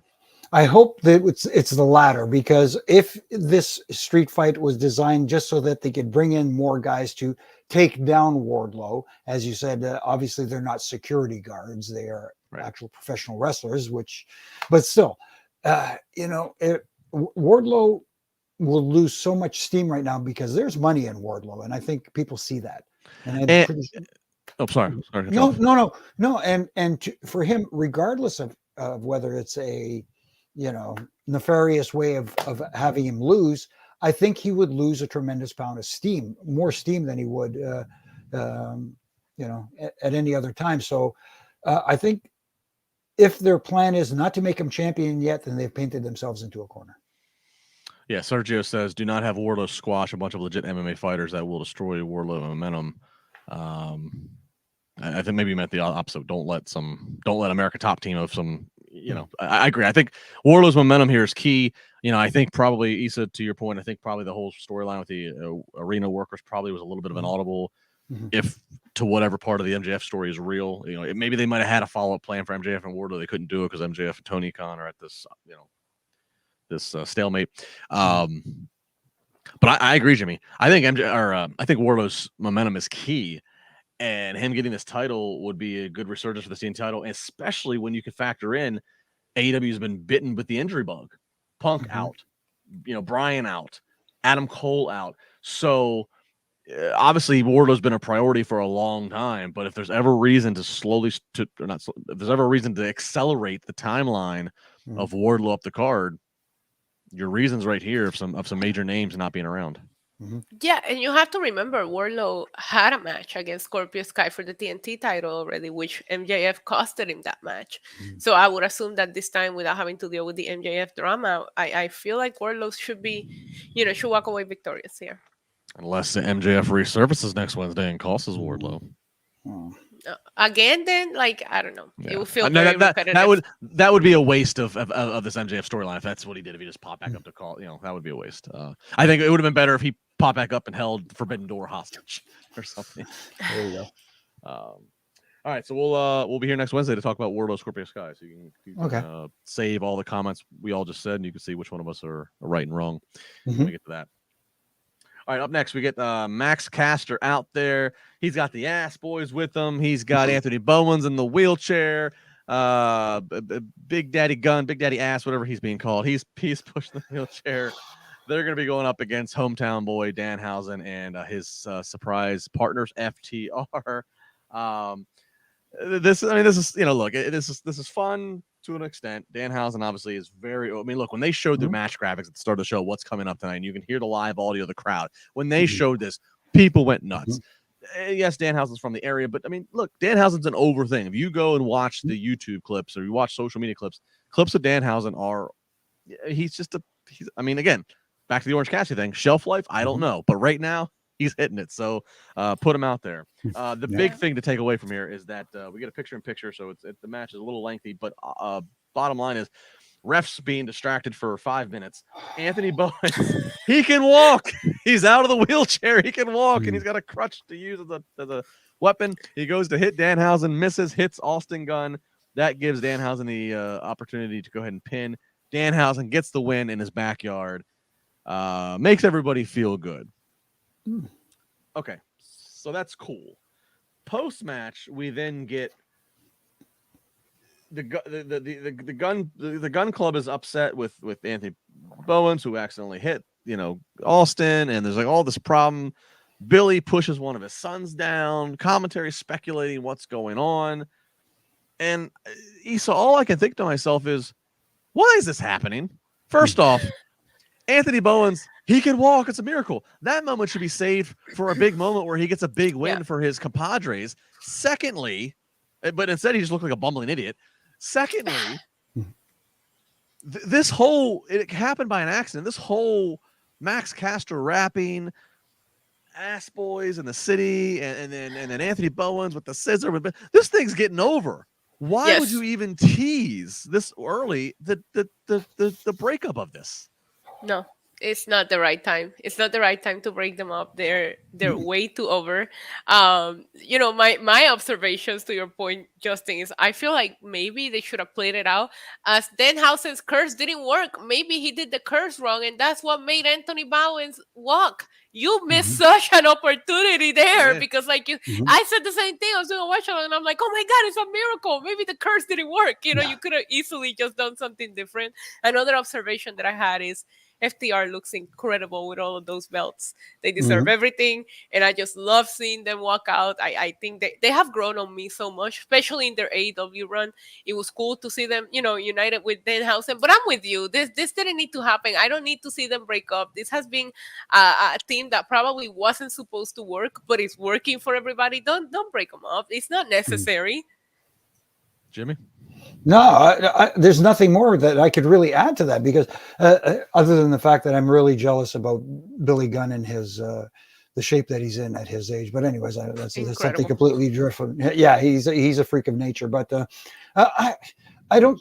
I hope that it's the latter, because if this street fight was designed just so that they could bring in more guys to take down Wardlow, as you said, obviously they're not security guards; they are actual professional wrestlers. But still, Wardlow will lose so much steam right now because there's money in Wardlow, and I think people see that. Sorry. No. For him, regardless of whether it's a nefarious way of having him lose, I think he would lose a tremendous pound of steam, more steam than he would, at any other time. So I think if their plan is not to make him champion yet, then they've painted themselves into a corner. Yeah, Sergio says, do not have Wardlow squash a bunch of legit MMA fighters. That will destroy Wardlow momentum. I think maybe you meant the opposite. Don't let America Top Team of some, I agree. I think Wardlow's momentum here is key. I think probably, Issa, to your point, I think probably the whole storyline with the arena workers probably was a little bit of an audible, if to whatever part of the MJF story is real. Maybe they might have had a follow-up plan for MJF and Wardlow. They couldn't do it because MJF and Tony Khan are at this, this stalemate. But I agree, Jimmy. I think I think Wardlow's momentum is key. And him getting this title would be a good resurgence for the team title, especially when you can factor in AEW has been bitten with the injury bug. Punk out, Bryan out, Adam Cole out. So obviously Wardlow's been a priority for a long time. But if there's ever reason to if there's ever reason to accelerate the timeline of Wardlow up the card, your reasons right here of some major names not being around. Yeah, and you have to remember Wardlow had a match against Scorpio Sky for the TNT title already, which MJF costed him that match. So I would assume that this time, without having to deal with the MJF drama, I feel like Wardlow should walk away victorious here. Unless the MJF resurfaces next Wednesday and costs Wardlow. Again, then, I don't know. Yeah. It would feel very repetitive. That would be a waste of this MJF storyline if that's what he did. If he just popped back up to call, that would be a waste. I think it would have been better if he popped back up and held Forbidden Door hostage or something. There you go. All right, so we'll be here next Wednesday to talk about Wardlow Scorpio Sky. So you can save all the comments we all just said, and you can see which one of us are right and wrong when we get to that. All right, up next, we get Max Caster out there. He's got the Ass Boys with him. He's got Anthony Bowens in the wheelchair. Big Daddy Gun, Big Daddy Ass, whatever he's being called. He's pushing the wheelchair. They're going to be going up against hometown boy Danhausen and his surprise partners, FTR. This is fun to an extent. Danhausen obviously is look, when they showed the match graphics at the start of the show, what's coming up tonight, and you can hear the live audio of the crowd. When they showed this, people went nuts. Yes, Danhausen's from the area, but look, Danhausen's an over thing. If you go and watch the YouTube clips or you watch social media clips of Danhausen again, back to the Orange Cassidy thing, shelf life, I don't know, but right now he's hitting it. So put him out there. The big thing to take away from here is that we get a picture-in-picture, so the match is a little lengthy, but bottom line is refs being distracted for 5 minutes. Anthony Bowens, he can walk. He's out of the wheelchair. He can walk, and he's got a crutch to use as a weapon. He goes to hit Danhausen, misses, hits Austin Gunn. That gives Danhausen the opportunity to go ahead and pin. Danhausen gets the win in his backyard. Makes everybody feel good. Okay, so that's cool. Post-match, we then get the gun club is upset with Anthony Bowens, who accidentally hit Austin, and there's like all this problem. Billy pushes one of his sons down. Commentary speculating what's going on, and Issa, all I can think to myself is, why is this happening? First off, Anthony Bowens, he can walk. It's a miracle. That moment should be saved for a big moment where he gets a big win for his compadres. Secondly, but instead he just looked like a bumbling idiot. Secondly, this whole, it happened by an accident. This whole Max Caster rapping, ass boys in the city, and then Anthony Bowens with the scissor. This thing's getting over. Why would you even tease this early the breakup of this? No, it's not the right time. It's not the right time to break them up. They're way too over. My observations to your point, Justin, is I feel like maybe they should have played it out as Danhausen's curse didn't work. Maybe he did the curse wrong, and that's what made Anthony Bowens walk. You missed such an opportunity there because, I said the same thing. I was doing a watch along, and I'm like, oh my God, it's a miracle. Maybe the curse didn't work. You could have easily just done something different. Another observation that I had is FTR looks incredible with all of those belts. They deserve everything, and I just love seeing them walk out. I think they have grown on me so much, especially in their AEW run. It was cool to see them, united with Danhausen. But I'm with you. This didn't need to happen. I don't need to see them break up. This has been a team that probably wasn't supposed to work, but it's working for everybody. Don't break them up. It's not necessary. Jimmy? No, there's nothing more that I could really add to that because other than the fact that I'm really jealous about Billy Gunn and his the shape that he's in at his age. But anyways, that's something completely different. Yeah, he's a freak of nature. But I know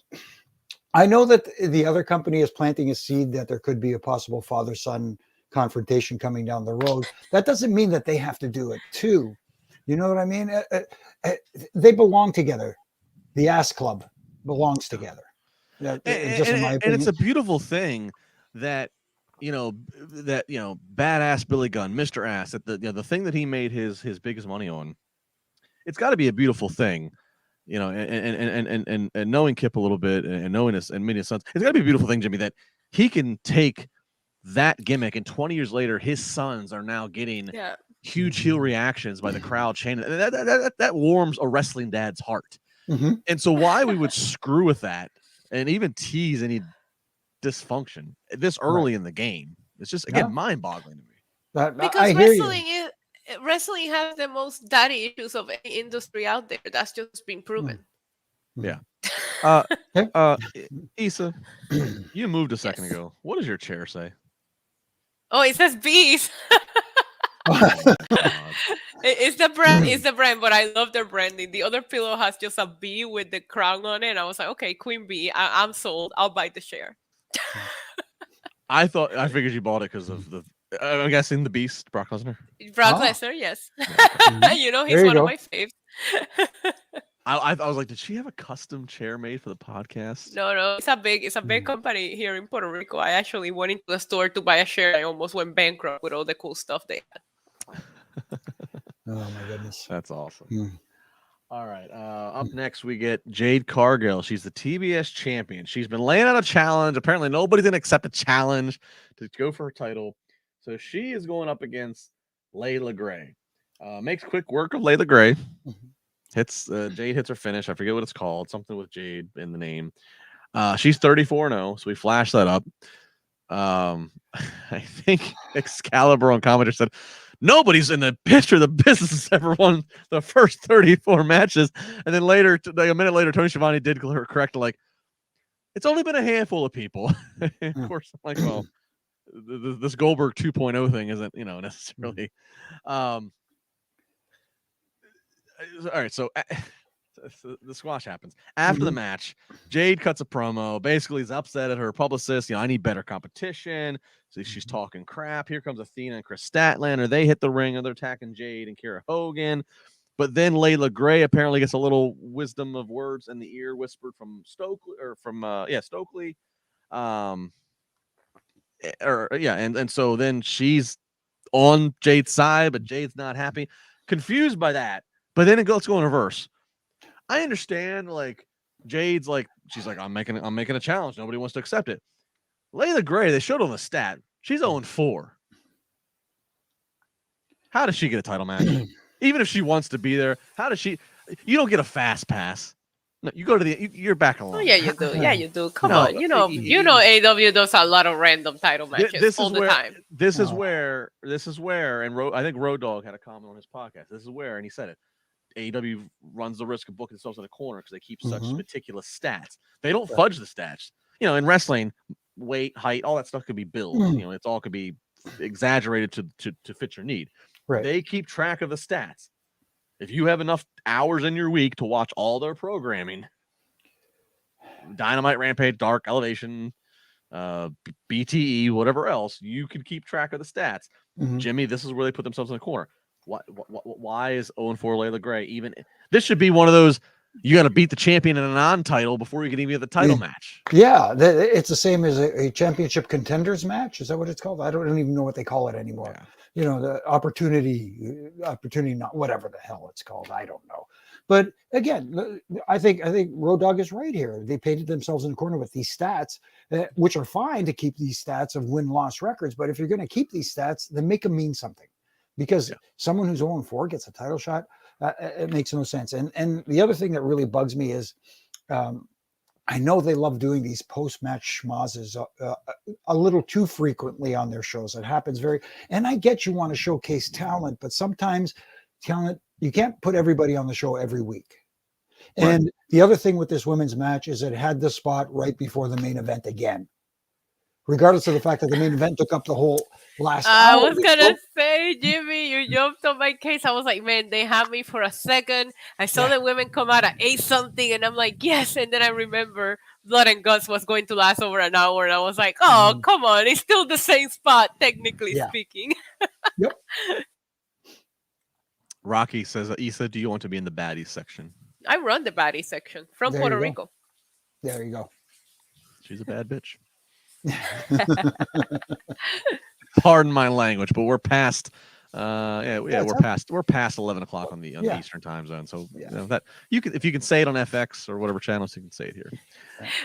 that the other company is planting a seed that there could be a possible father-son confrontation coming down the road. That doesn't mean that they have to do it too. You know what I mean? They belong together. The ass club belongs together. And it's a beautiful thing that badass Billy Gunn, Mr. Ass, that the thing that he made his biggest money on. It's got to be a beautiful thing, and knowing Kip a little bit and knowing his and many sons. It's got to be a beautiful thing, Jimmy, that he can take that gimmick and 20 years later, his sons are now getting huge heel reactions by the crowd chanting. That warms a wrestling dad's heart. And so why we would screw with that and even tease any dysfunction this early in the game, it's just, again, mind-boggling to me. Because wrestling has the most daddy issues of any industry out there. That's just been proven. Yeah. Issa, you moved a second ago. What does your chair say? Oh, it says bees. It's the brand, but I love their branding. The other pillow has just a bee with the crown on it, and I was like, okay, Queen Bee, I'm sold. I'll buy the share. I figured you bought it because of I'm guessing the Beast, Brock Lesnar. Brock Lesnar, yes. He's one of my faves. I was like, did she have a custom chair made for the podcast? No, it's a big company here in Puerto Rico. I actually went into the store to buy a share. I almost went bankrupt with all the cool stuff they had. Oh my goodness, that's awesome. All right, up next we get Jade Cargill. She's the TBS champion. She's been laying out a challenge. Apparently nobody's gonna accept a challenge to go for her title, so she is going up against Layla Gray. Makes quick work of Layla Gray. Jade hits her finish. I forget what it's called. Something with Jade in the name. She's 34-0, so we flashed that up. I think Excalibur on commentary said nobody's in the history of the business has ever won the first 34 matches. And then later, like a minute later, Tony Schiavone did correct, like, it's only been a handful of people. Of course, I'm like, well, this Goldberg 2.0 thing isn't, necessarily. All right, so the squash happens. After the match, Jade cuts a promo. Basically, is upset at her publicist. I need better competition. So she's talking crap. Here comes Athena and Chris Statlander. They hit the ring and they're attacking Jade and Kira Hogan. But then Layla Gray apparently gets a little wisdom of words in the ear whispered from Stokely Stokely. And so then she's on Jade's side, but Jade's not happy, confused by that. But then let's go in reverse. I understand, like Jade's like she's like I'm making a challenge. Nobody wants to accept it. Layla Gray, they showed on the stat, she's 0-4. How does she get a title match? Even if she wants to be there, how does she? You don't get a fast pass. No, you go to you're back alone. Oh, yeah, you do. Yeah, you do. Come on. You know, AEW does a lot of random title matches all the time. This is where, and I think Road Dogg had a comment on his podcast. This is where, and he said it. AEW runs the risk of booking themselves in the corner because they keep such meticulous stats. They don't fudge the stats. In wrestling, weight, height, all that stuff could be billed. It's all could be exaggerated to fit your need. Right. They keep track of the stats. If you have enough hours in your week to watch all their programming, Dynamite, Rampage, Dark, Elevation, BTE, whatever else, you can keep track of the stats. Jimmy, this is where they put themselves in the corner. Why is 0-4 Layla Gray even? This should be one of those. You got to beat the champion in a non-title before you can even get the title match. Yeah, it's the same as a championship contenders match. Is that what it's called? I don't even know what they call it anymore. Yeah. The opportunity, not whatever the hell it's called. I don't know. But again, I think Road Dogg is right here. They painted themselves in the corner with these stats, which are fine to keep these stats of win-loss records. But if you're going to keep these stats, then make them mean something. Because someone who's 0-4 gets a title shot, it makes no sense. And the other thing that really bugs me is, I know they love doing these post-match schmozzes a little too frequently on their shows. It happens and I get you want to showcase talent, but sometimes talent, you can't put everybody on the show every week. Right. And the other thing with this women's match is it had the spot right before the main event again. Regardless of the fact that the main event took up the whole last hour. I was going to say, Jimmy, you jumped on my case. I was like, man, they had me for a second. I saw the women come out at 8-something, and I'm like, yes. And then I remember Blood and Guts was going to last over an hour, and I was like, oh, come on. It's still the same spot, technically speaking. Yep. Rocky says, Issa, do you want to be in the baddies section? I run the baddies section from Puerto Rico. There you go. She's a bad bitch. Pardon my language, but we're past we're past 11 o'clock on the Eastern time zone. So that if you can say it on FX or whatever channels, you can say it here.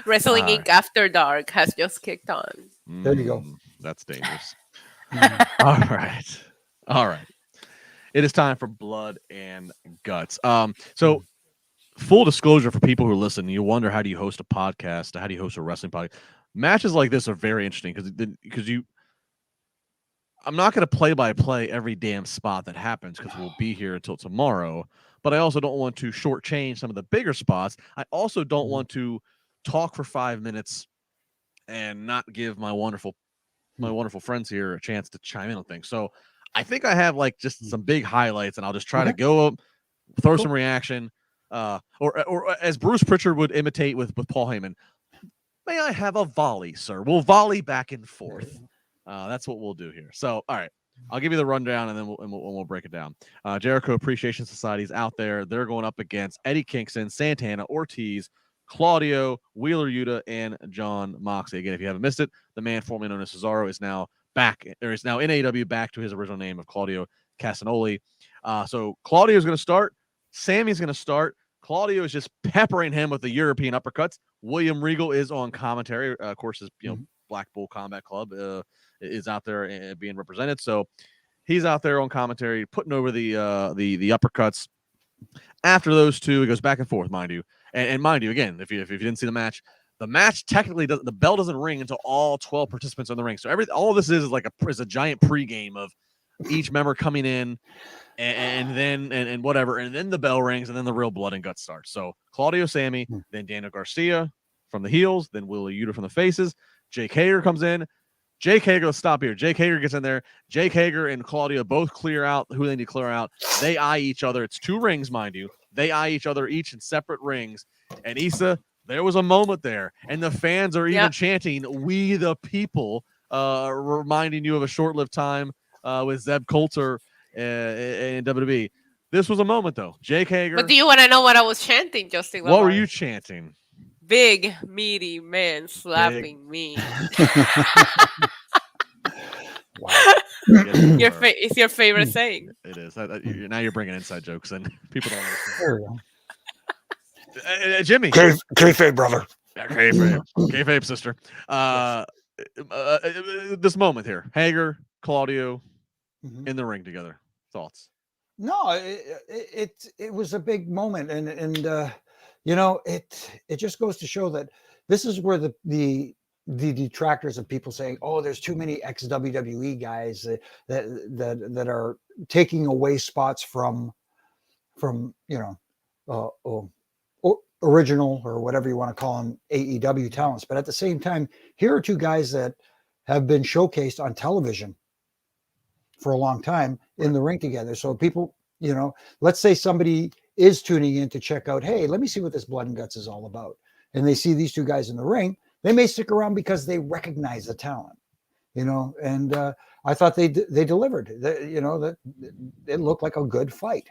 Wrestling Inc. After Dark has just kicked on. There you go. That's dangerous. All right. It is time for Blood and Guts. So full disclosure for people who listen, you wonder, how do you host a podcast? How do you host a wrestling podcast? Matches like this are very interesting because I'm not going to play-by-play every damn spot that happens because we'll be here until tomorrow. But I also don't want to shortchange some of the bigger spots. I also don't want to talk for 5 minutes and not give my wonderful friends here a chance to chime in on things. So I think I have just some big highlights, and I'll just try to go up, throw some reaction, or as Bruce Pritchard would imitate with Paul Heyman. May I have a volley, sir? We'll volley back and forth. That's what we'll do here. So, all right, I'll give you the rundown, and then we'll break it down. Jericho Appreciation Society is out there. They're going up against Eddie Kingston, Santana, Ortiz, Claudio, Wheeler Yuta, and John Moxley. Again, if you haven't missed it, the man formerly known as Cesaro is now is now in AEW, back to his original name of Claudio Castagnoli. So Claudio is going to start. Sammy's going to start. Claudio is just peppering him with the European uppercuts. William Regal is on commentary. Of course, his Black Bull Combat Club is out there being represented. So he's out there on commentary, putting over the uppercuts. After those two, it goes back and forth, mind you. And mind you, again, if you didn't see the match technically doesn't. The bell doesn't ring until all 12 participants are in the ring. So all this is a giant pregame of each member coming in. And then whatever, and then the bell rings, and then the real blood and guts starts. So Claudio, Sammy, then Daniel Garcia from the heels, then Wheeler Yuta from the faces. Jake Hager comes in. Jake Hager, let's stop here. Jake Hager gets in there. Jake Hager and Claudio both clear out who they need to clear out. They eye each other. It's 2 rings, mind you. They eye each other each in separate rings. And Issa, there was a moment there, and the fans are even chanting, "We the people," reminding you of a short-lived time with Zeb Coulter in WWE. This was a moment, though. Jake Hager. But do you want to know what I was chanting, Justin? What were LaBar? you chanting? Big, meaty man slapping me. Wow. It's your favorite saying. It is. Now you're bringing inside jokes, and people don't understand. There we go. Jimmy. Kayfabe, brother. Kayfabe, sister. This moment here. Hager, Claudio in the ring together. Thoughts? No, it was a big moment, and you know, it just goes to show that this is where the detractors of people saying, "Oh, there's too many ex-WWE guys that are taking away spots from you know original or whatever you want to call them AEW talents." But at the same time, here are two guys that have been showcased on television for a long time in the ring together. So people, you know, let's say somebody is tuning in to check out, hey, let me see what this Blood and Guts is all about, and they see these two guys in the ring. They may stick around because they recognize the talent, you know, and I thought they delivered. You know, that it looked like a good fight.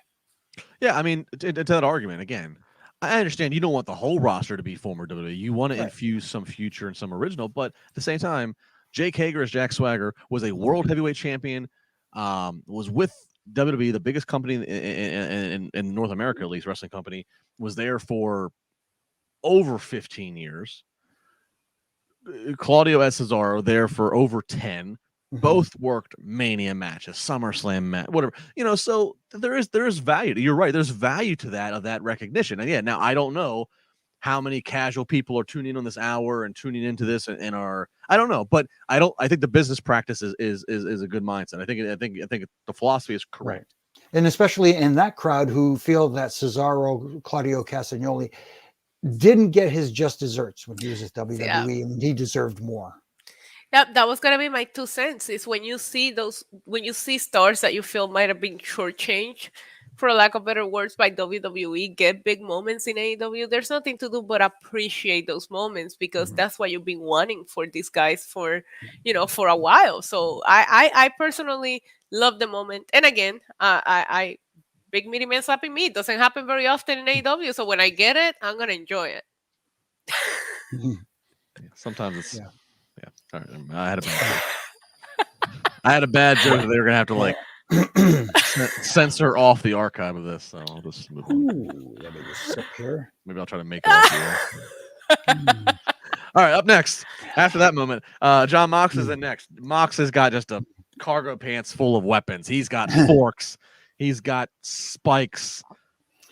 Yeah, I mean, to that argument again, I understand you don't want the whole roster to be former WWE. You want to infuse some future and some original, but at the same time, Jake Hager as Jack Swagger was a world heavyweight champion. Was with WWE, the biggest company in North America, at least wrestling company, was there for over 15 years. Claudio and Cesaro there for over 10. Both worked Mania matches, SummerSlam match, whatever, you know. So there is value. You're right. There's value to that, of that recognition. And yeah, now I don't know how many casual people are tuning in on this hour and tuning into this and are, I don't know, but I think the business practice is a good mindset. I think the philosophy is correct. Right. And especially in that crowd who feel that Cesaro, Claudio Castagnoli didn't get his just desserts when he was at WWE, and he deserved more. Yeah, that was gonna be my 2 cents. Is when you see stars that you feel might have been shortchanged, for lack of better words, by WWE, get big moments in AEW. There's nothing to do but appreciate those moments, because that's what you've been wanting for these guys for, you know, for a while. So I personally love the moment. And again, I big meaty man slapping me doesn't happen very often in AEW. So when I get it, I'm gonna enjoy it. Sometimes it's yeah. All right. I had a bad joke that they were gonna have to like censor off the archive of this, so I'll just move on. Ooh, let me just sip here. Maybe I'll try to make it off the All right, up next, after that moment, John Mox is in next. Mox has got just a cargo pants full of weapons. He's got forks. He's got spikes.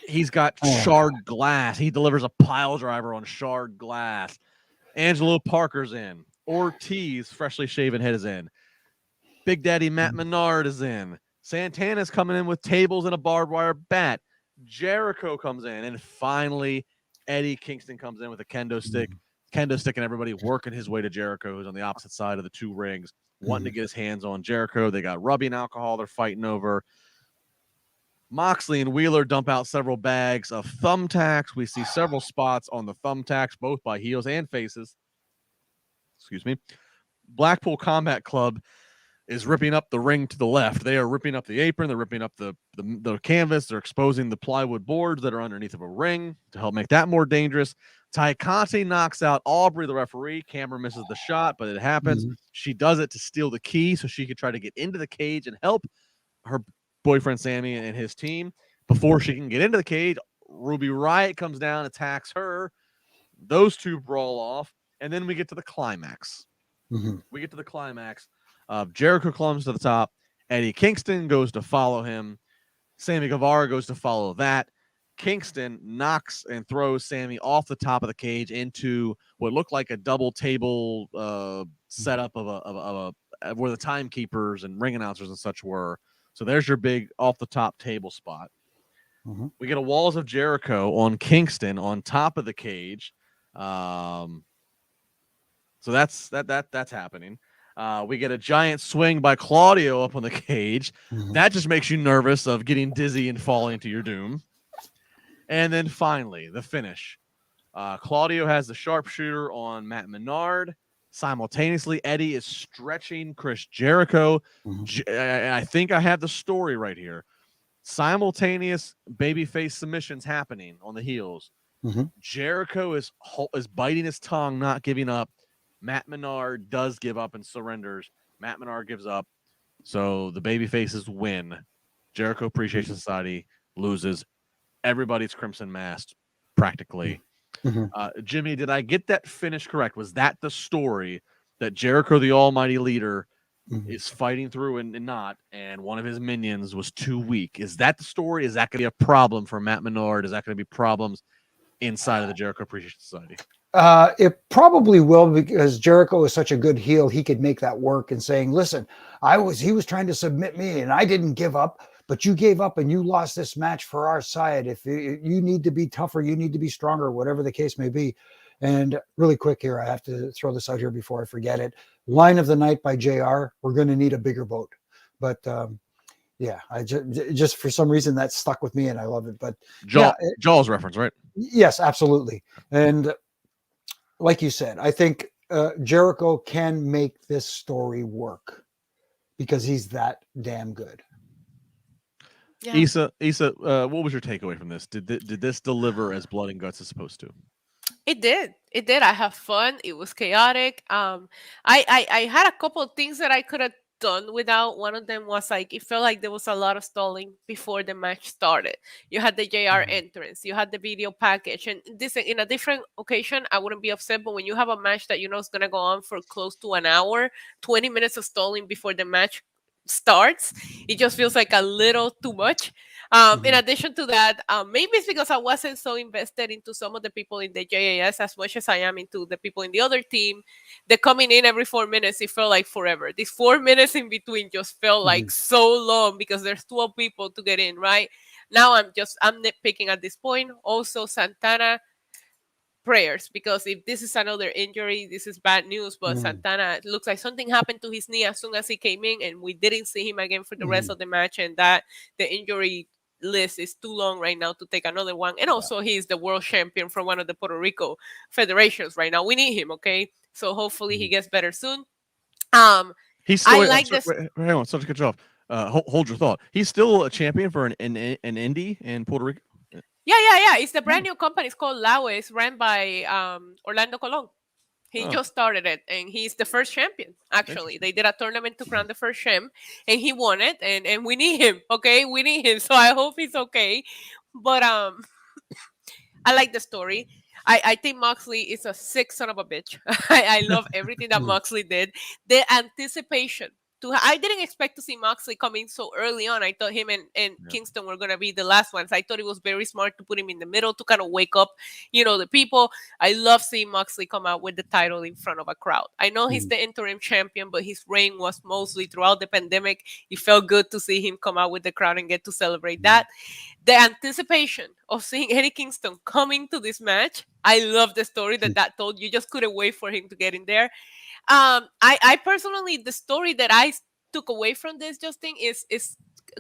He's got shard glass. He delivers a pile driver on shard glass. Angelo Parker's in. Ortiz, freshly shaven head, is in. Big Daddy Matt Menard is in. Santana's coming in with tables and a barbed wire bat. Jericho comes in. And finally, Eddie Kingston comes in with a kendo stick. Kendo stick and everybody working his way to Jericho, who's on the opposite side of the two rings, wanting to get his hands on Jericho. They got rubbing alcohol they're fighting over. Moxley and Wheeler dump out several bags of thumbtacks. We see several spots on the thumbtacks, both by heels and faces. Excuse me. Blackpool Combat Club is ripping up the ring to the left. They are ripping up the apron. They're ripping up the canvas. They're exposing the plywood boards that are underneath of a ring to help make that more dangerous. Ty Conti knocks out Aubrey, the referee. Camera misses the shot, but it happens. She does it to steal the key so she could try to get into the cage and help her boyfriend Sammy and his team. Before she can get into the cage, Ruby Riott comes down, attacks her. Those two brawl off, and then we get to the climax. We get to the climax of Jericho climbs to the top. Eddie Kingston goes to follow him. Sammy Guevara goes to follow that. Kingston knocks and throws Sammy off the top of the cage into what looked like a double table setup of where the timekeepers and ring announcers and such were. So there's your big off the top table spot. We get a Walls of Jericho on Kingston on top of the cage. So that's happening. We get a giant swing by Claudio up on the cage. That just makes you nervous of getting dizzy and falling to your doom. And then finally, the finish. Claudio has the sharpshooter on Matt Menard. Simultaneously, Eddie is stretching Chris Jericho. I think I have the story right here. simultaneous babyface submissions happening on the heels. Jericho is biting his tongue, not giving up. Matt Menard does give up and surrenders. Matt Menard gives up. So the babyfaces win. Jericho Appreciation Society loses. Everybody's crimson masked, practically. Jimmy, did I get that finish correct? Was that the story that Jericho, the Almighty Leader, is fighting through and not, and one of his minions was too weak? Is that the story? Is that going to be a problem for Matt Menard? Is that going to be problems inside of the Jericho Appreciation Society? It probably will, because Jericho is such a good heel. He could make that work and saying, listen, he was trying to submit me and I didn't give up, but you gave up and you lost this match for our side. If you need to be tougher, you need to be stronger, whatever the case may be. And really quick here, I have to throw this out here before I forget it. Line of the night by JR. We're going to need a bigger boat. But yeah, I just for some reason that stuck with me and I love it. But Jaws reference, right? Yes, absolutely. And like you said, I think Jericho can make this story work because he's that damn good. Yeah. Issa, what was your takeaway from this? Did this deliver as Blood and Guts is supposed to? It did. It did. I have fun. It was chaotic. I had a couple of things that I could have done without. One of them was like, it felt like there was a lot of stalling before the match started. You had the JR entrance, you had the video package, and this in a different occasion I wouldn't be upset, but when you have a match that you know is gonna go on for close to an hour, 20 minutes of stalling before the match starts, it just feels like a little too much. In addition to that, maybe it's because I wasn't so invested into some of the people in the JAS as much as I am into the people in the other team. The coming in every 4 minutes, it felt like forever. These 4 minutes in between just felt like so long because there's 12 people to get in, right? Now I'm nitpicking at this point. Also, Santana, prayers, because if this is another injury, this is bad news. But Santana, it looks like something happened to his knee as soon as he came in, and we didn't see him again for the rest of the match, and that the injury list is too long right now to take another one. And also he's the world champion from one of the Puerto Rico federations right now. We need him, okay? So hopefully he gets better soon. He's still, I like this. Hang on, sorry to cut you off. Hold your thought. He's still a champion for an indie in Puerto Rico. Yeah. It's the brand new company. It's called LAO. It's ran by Orlando Colon. He just started it, and he's the first champion. Actually, they did a tournament to crown the first champ, and he won it. And we need him. Okay, we need him. So I hope he's okay. But I like the story. I think Moxley is a sick son of a bitch. I love everything that Moxley did. The anticipation. I didn't expect to see Moxley coming so early on. I thought him and Kingston were going to be the last ones. I thought it was very smart to put him in the middle to kind of wake up, the people. I love seeing Moxley come out with the title in front of a crowd. I know he's the interim champion, but his reign was mostly throughout the pandemic. It felt good to see him come out with the crowd and get to celebrate that. The anticipation of seeing Eddie Kingston coming to this match, I love the story that told. You just couldn't wait for him to get in there. I personally, the story that I took away from this, Justin, is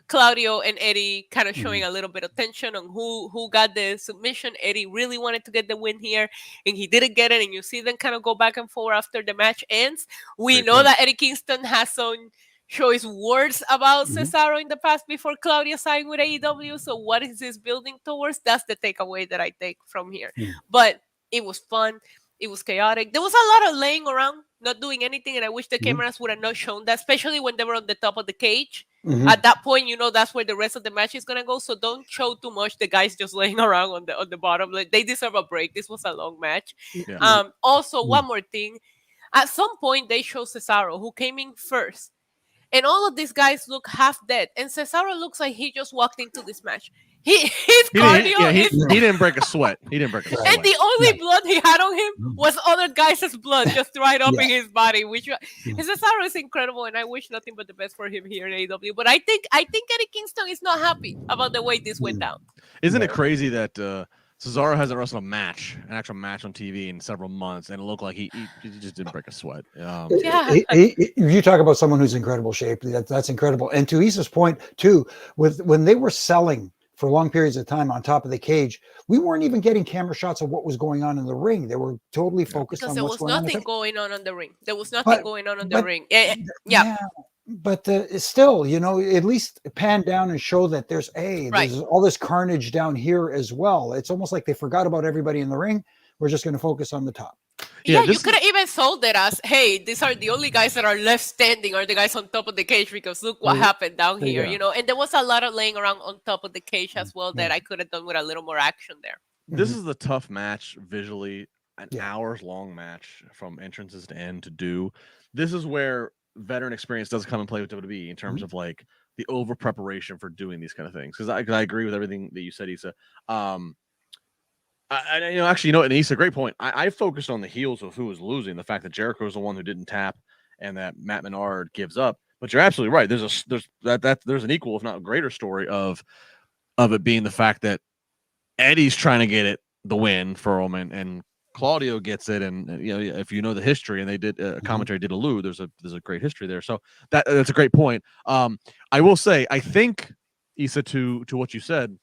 Claudio and Eddie kind of showing a little bit of tension on who got the submission. Eddie really wanted to get the win here, and he didn't get it. And you see them kind of go back and forth after the match ends. We know that Eddie Kingston has some choice words about Cesaro in the past before Claudio signed with AEW. So what is this building towards? That's the takeaway that I take from here. But it was fun. It was chaotic. There was a lot of laying around, not doing anything, and I wish the cameras would have not shown that, especially when they were on the top of the cage. At that point, that's where the rest of the match is gonna go. So don't show too much the guys just laying around on the bottom. Like, they deserve a break. This was a long match. Also, one more thing. At some point, they show Cesaro, who came in first. And all of these guys look half dead. And Cesaro looks like he just walked into this match. His cardio he didn't break a sweat. He didn't break a sweat. And the only blood he had on him was other guys' blood just dried up in his body. Cesaro is incredible, and I wish nothing but the best for him here in AEW. But I think Eddie Kingston is not happy about the way this went down. Isn't it crazy that Cesaro hasn't wrestled an actual match on TV in several months, and it looked like he just didn't break a sweat. You talk about someone who's in incredible shape. That's incredible. And to Issa's point too, when they were selling for long periods of time on top of the cage, we weren't even getting camera shots of what was going on in the ring. They were totally focused on what's going on. Because there was nothing going on the ring. There was nothing going on the ring. But it's still, at least pan down and show that there's all this carnage down here as well. It's almost like they forgot about everybody in the ring. We're just going to focus on the top. Yeah, you could have even sold it as, hey, these are the only guys that are left standing, are the guys on top of the cage, because look what happened down here, And there was a lot of laying around on top of the cage as well that I could have done with a little more action there. This is the tough match visually, an hours-long match from entrances to end to do. This is where veteran experience does come and play with WWE in terms of like the over preparation for doing these kind of things. Because I agree with everything that you said, Issa. And Issa, great point. I focused on the heels of who was losing, the fact that Jericho is the one who didn't tap, and that Matt Menard gives up. But you're absolutely right. There's an equal, if not greater, story of it being the fact that Eddie's trying to get the win for him, and Claudio gets it. And if you know the history, and they did commentary did allude, there's a great history there. So that's a great point. I will say, I think, Issa, to what you said,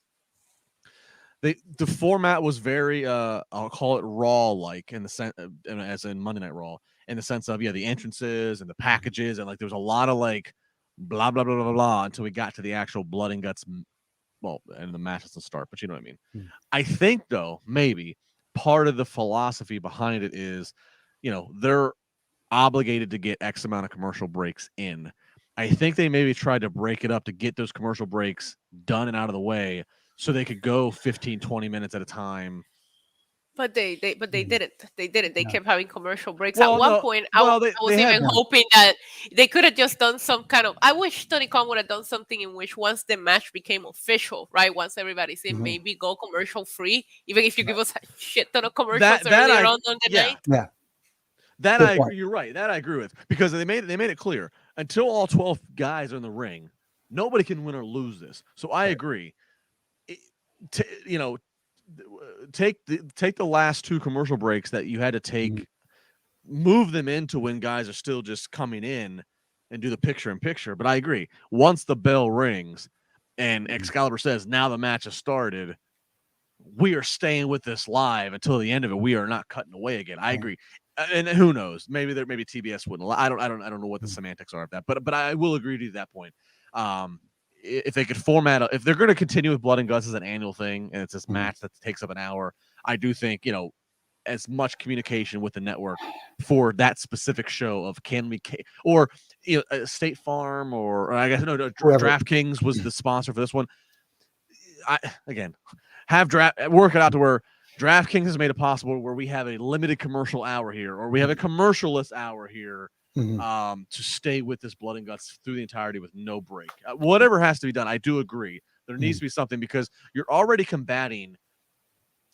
the format was very I'll call it Raw like in the sense as in Monday Night Raw, in the sense of the entrances and the packages, and like there was a lot of like blah blah blah blah blah until we got to the actual blood and guts, and the match doesn't start, but you know what I mean. I think though maybe part of the philosophy behind it is they're obligated to get X amount of commercial breaks in. I think they maybe tried to break it up to get those commercial breaks done and out of the way, so they could go 15, 20 minutes at a time. But they didn't. They didn't. They kept having commercial breaks. At one point, I was even hoping that they could have just done some kind of... I wish Tony Khan would have done something in which once the match became official, right? Once everybody's in, maybe go commercial free, even if you give us a shit ton of commercials earlier on the night. Yeah. That I agree. You're right. That I agree with, because they made it clear until all 12 guys are in the ring, nobody can win or lose this. So I agree. Take the last two commercial breaks that you had to take, move them into when guys are still just coming in, and do the picture in picture. But I agree. Once the bell rings and Excalibur says, now the match has started, we are staying with this live until the end of it. We are not cutting away again. I agree. And who knows? Maybe TBS wouldn't. I don't know what the semantics are of that. But I will agree to that point. If they could format, if they're going to continue with Blood and Guts as an annual thing, and it's this match that takes up an hour, I do think as much communication with the network for that specific show of State Farm, or I guess DraftKings was the sponsor for this one. Work it out to where DraftKings has made it possible where we have a limited commercial hour here, or we have a commercialless hour here. To stay with this Blood and Guts through the entirety with no break. Whatever has to be done, I do agree. There needs to be something, because you're already combating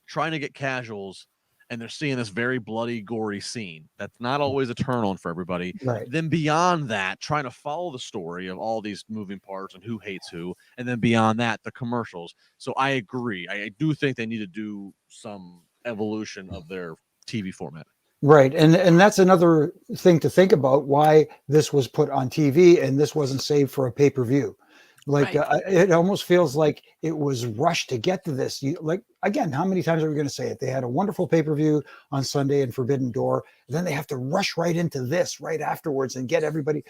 trying to get casuals, and they're seeing this very bloody, gory scene. That's not always a turn on for everybody. Right. Then beyond that, trying to follow the story of all these moving parts and who hates who, and then beyond that, the commercials. So I agree. I do think they need to do some evolution of their TV format. Right. And that's another thing to think about, why this was put on TV and this wasn't saved for a pay-per-view. Like, it almost feels like it was rushed to get to this. Again, how many times are we going to say it? They had a wonderful pay-per-view on Sunday in Forbidden Door. Then they have to rush right into this right afterwards and get everybody,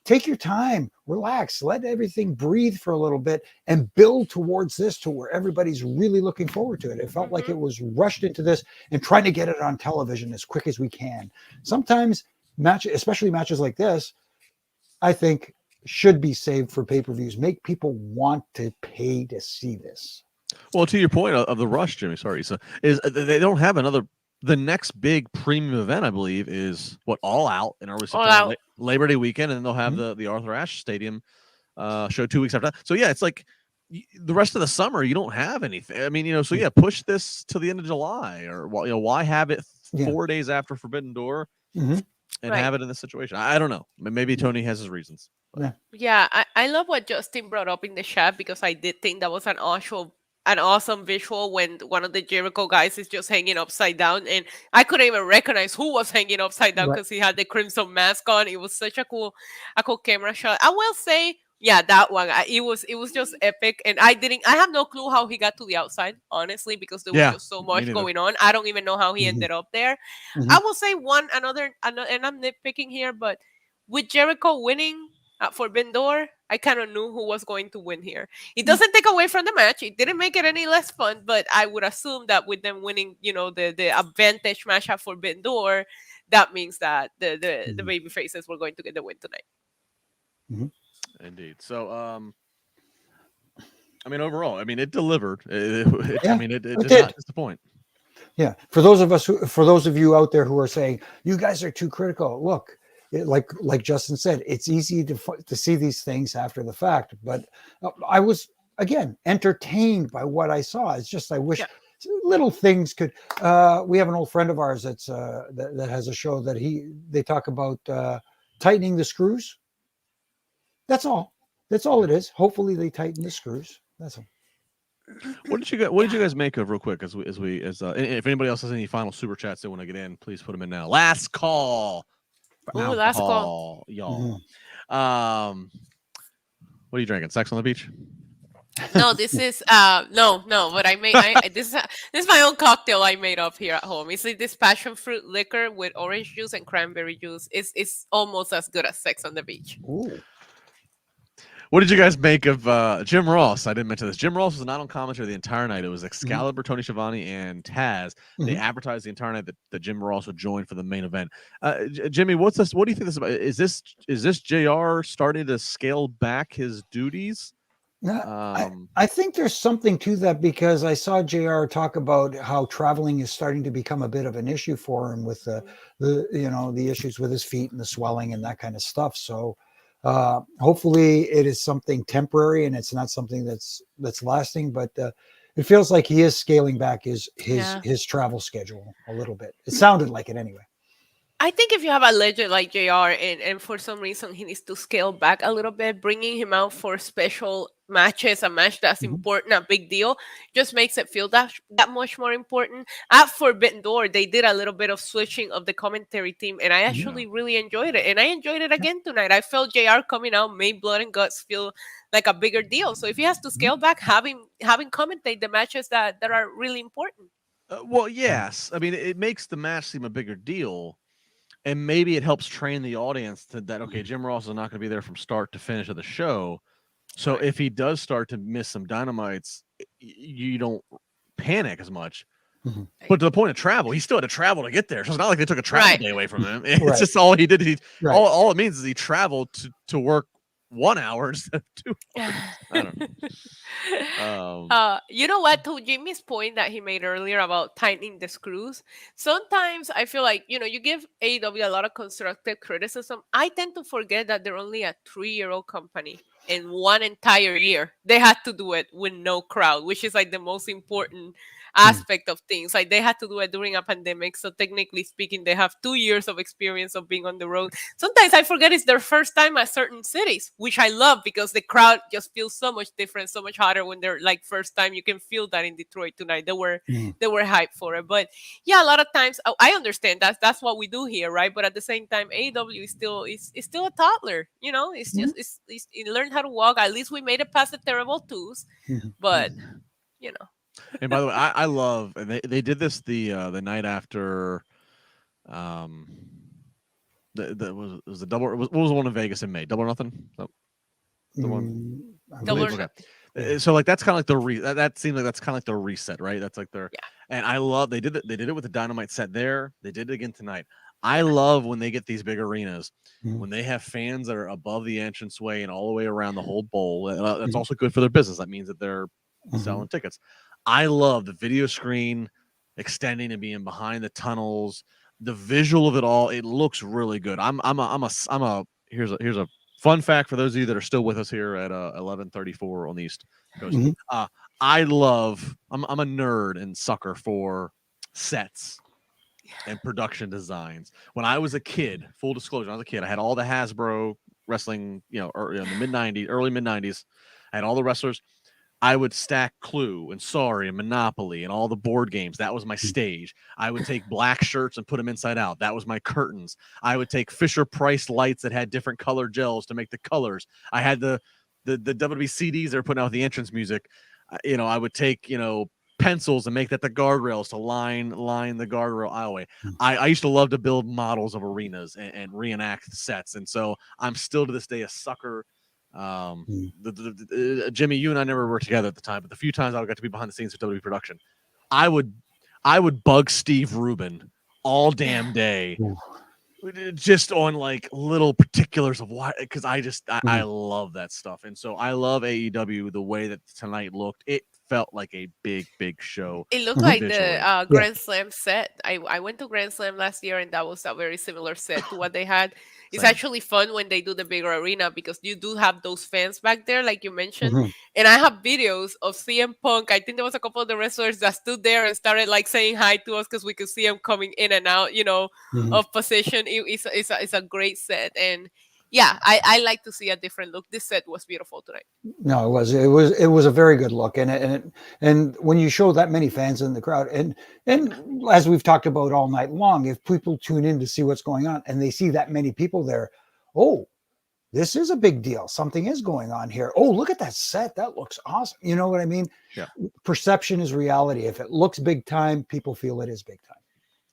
take your time, relax, let everything breathe for a little bit, and build towards this to where everybody's really looking forward to it. It felt like it was rushed into this and trying to get it on television as quick as we can. Sometimes especially matches like this, I think should be saved for pay-per-views. Make people want to pay to see this. Well, to your point of the rush, Jimmy, sorry, so is they don't have the next big premium event, I believe, is All Out in early September, Labor Day weekend, and then they'll have the Arthur Ashe Stadium show 2 weeks after that. So yeah, it's like the rest of the summer you don't have anything. I mean, so yeah, push this to the end of July, or why have it 4 days after Forbidden Door and have it in this situation? I don't know. Maybe Tony has his reasons. Yeah, I love what Justin brought up in the chat, because I did think that was an awesome visual when one of the Jericho guys is just hanging upside down, and I couldn't even recognize who was hanging upside down because he had the crimson mask on. It was such a cool camera shot. I will say, that one, it was just epic, and I have no clue how he got to the outside, honestly, because there was just so much going on. I don't even know how he ended up there. I will say another, and I'm nitpicking here, but with Jericho winning, at Forbidden Door, I kind of knew who was going to win here. It doesn't take away from the match. It didn't make it any less fun, but I would assume that with them winning, the advantage match at Forbidden Door, that means that the baby faces were going to get the win tonight. Indeed. So, I mean, overall, I mean, it delivered. I mean, it did not disappoint. Yeah. For those of you out there who are saying you guys are too critical, look, like Justin said, it's easy to see these things after the fact. But I was again entertained by what I saw. It's just I wish little things could. We have an old friend of ours that has a show that they talk about tightening the screws. That's all. That's all it is. Hopefully they tighten the screws. That's all. What did you guys make of real quick as if anybody else has any final super chats they want to get in, please put them in now. Last call. Last call, y'all. What are you drinking? Sex on the Beach? No, this is no. But this is my own cocktail I made up here at home. It's like this passion fruit liquor with orange juice and cranberry juice. It's almost as good as Sex on the Beach. Ooh. What did you guys make of Jim Ross? I didn't mention this. Jim Ross was not on commentary the entire night. It was Excalibur, Tony Schiavone, and Taz. They advertised the entire night that Jim Ross would join for the main event. Jimmy, what's this? What do you think this is about? Is this JR starting to scale back his duties? I think there's something to that because I saw JR talk about how traveling is starting to become a bit of an issue for him with the issues with his feet and the swelling and that kind of stuff. So. Hopefully it is something temporary and it's not something that's lasting, but it feels like he is scaling back his travel schedule a little bit. It sounded like it anyway. I think if you have a legend like JR and for some reason he needs to scale back a little bit, bringing him out for special matches, a match that's important, a big deal, just makes it feel that much more important. At Forbidden Door, they did a little bit of switching of the commentary team, and I actually really enjoyed it. And I enjoyed it again tonight. I felt JR coming out made Blood and Guts feel like a bigger deal. So if he has to scale back, having commentate the matches that are really important. Well, yes. I mean, it makes the match seem a bigger deal. And maybe it helps train the audience that, okay, Jim Ross is not going to be there from start to finish of the show. So if he does start to miss some Dynamites, you don't panic as much. But to the point of travel, he still had to travel to get there. So it's not like they took a travel day away from him. It's just all he did. All it means is he traveled to work 1 hour instead of 2 hours. I don't know. You know what? To Jimmy's point that he made earlier about tightening the screws, sometimes I feel like, you give AEW a lot of constructive criticism. I tend to forget that they're only a 3-year-old company. In one entire year, they had to do it with no crowd, which is like the most important aspect of things. Like they had to do it during a pandemic. So technically speaking, they have 2 years of experience of being on the road. Sometimes I forget it's their first time at certain cities, which I love because the crowd just feels so much different, so much hotter when they're like first time. You can feel that in Detroit tonight. They were hyped for it. But yeah, a lot of times I understand that's what we do here, right? But at the same time, AEW is still a toddler. It's just it's learned how to walk. At least we made it past the terrible twos. But And by the way, I love they did this the night after was the double. What was the one in Vegas in May? Double or Nothing. The one. Double. Okay. So like that's kind of like that seems like that's kind of like the reset, right? That's like their. And I love they did it with the Dynamite set there. They did it again tonight. I love when they get these big arenas, when they have fans that are above the entranceway and all the way around the whole bowl. That's also good for their business. That means that they're selling tickets. I love the video screen extending and being behind the tunnels. The visual of it all, it looks really good. Here's a fun fact for those of you that are still with us here at 11:34 on the East Coast. I'm a nerd and sucker for sets and production designs. When I was a kid, full disclosure, when I was a kid, I had all the Hasbro wrestling, in the early mid 90s. I had all the wrestlers. I would stack Clue and Sorry and Monopoly and all the board games. That was my stage. I would take black shirts and put them inside out. That was my curtains. I would take Fisher-Price lights that had different color gels to make the colors. I had the WWE CDs they were putting out with the entrance music. I would take, pencils and make that the guardrails to line the guardrail aisleway. I used to love to build models of arenas and reenact sets, and so I'm still to this day a sucker. Jimmy, you and I never worked together at the time, but the few times I got to be behind the scenes with WWE production, I would bug Steve Rubin all damn day. Just on like little particulars of why, because I love that stuff, and so I love AEW the way that tonight looked. It felt like a big show. It looked like the Grand Slam set. I went to Grand Slam last year, and that was a very similar set to what they had. It's actually fun when they do the bigger arena because you do have those fans back there, like you mentioned. And I have videos of CM Punk. I think there was a couple of the wrestlers that stood there and started like saying hi to us because we could see him coming in and out, of position. It's a great set, and yeah, I like to see a different look. This set was beautiful tonight. No, it was a very good look, and when you show that many fans in the crowd, and as we've talked about all night long, if people tune in to see what's going on and they see that many people there, oh, this is a big deal. Something is going on here. Oh, look at that set. That looks awesome. You know what I mean? Yeah. Perception is reality. If it looks big time, people feel it is big time.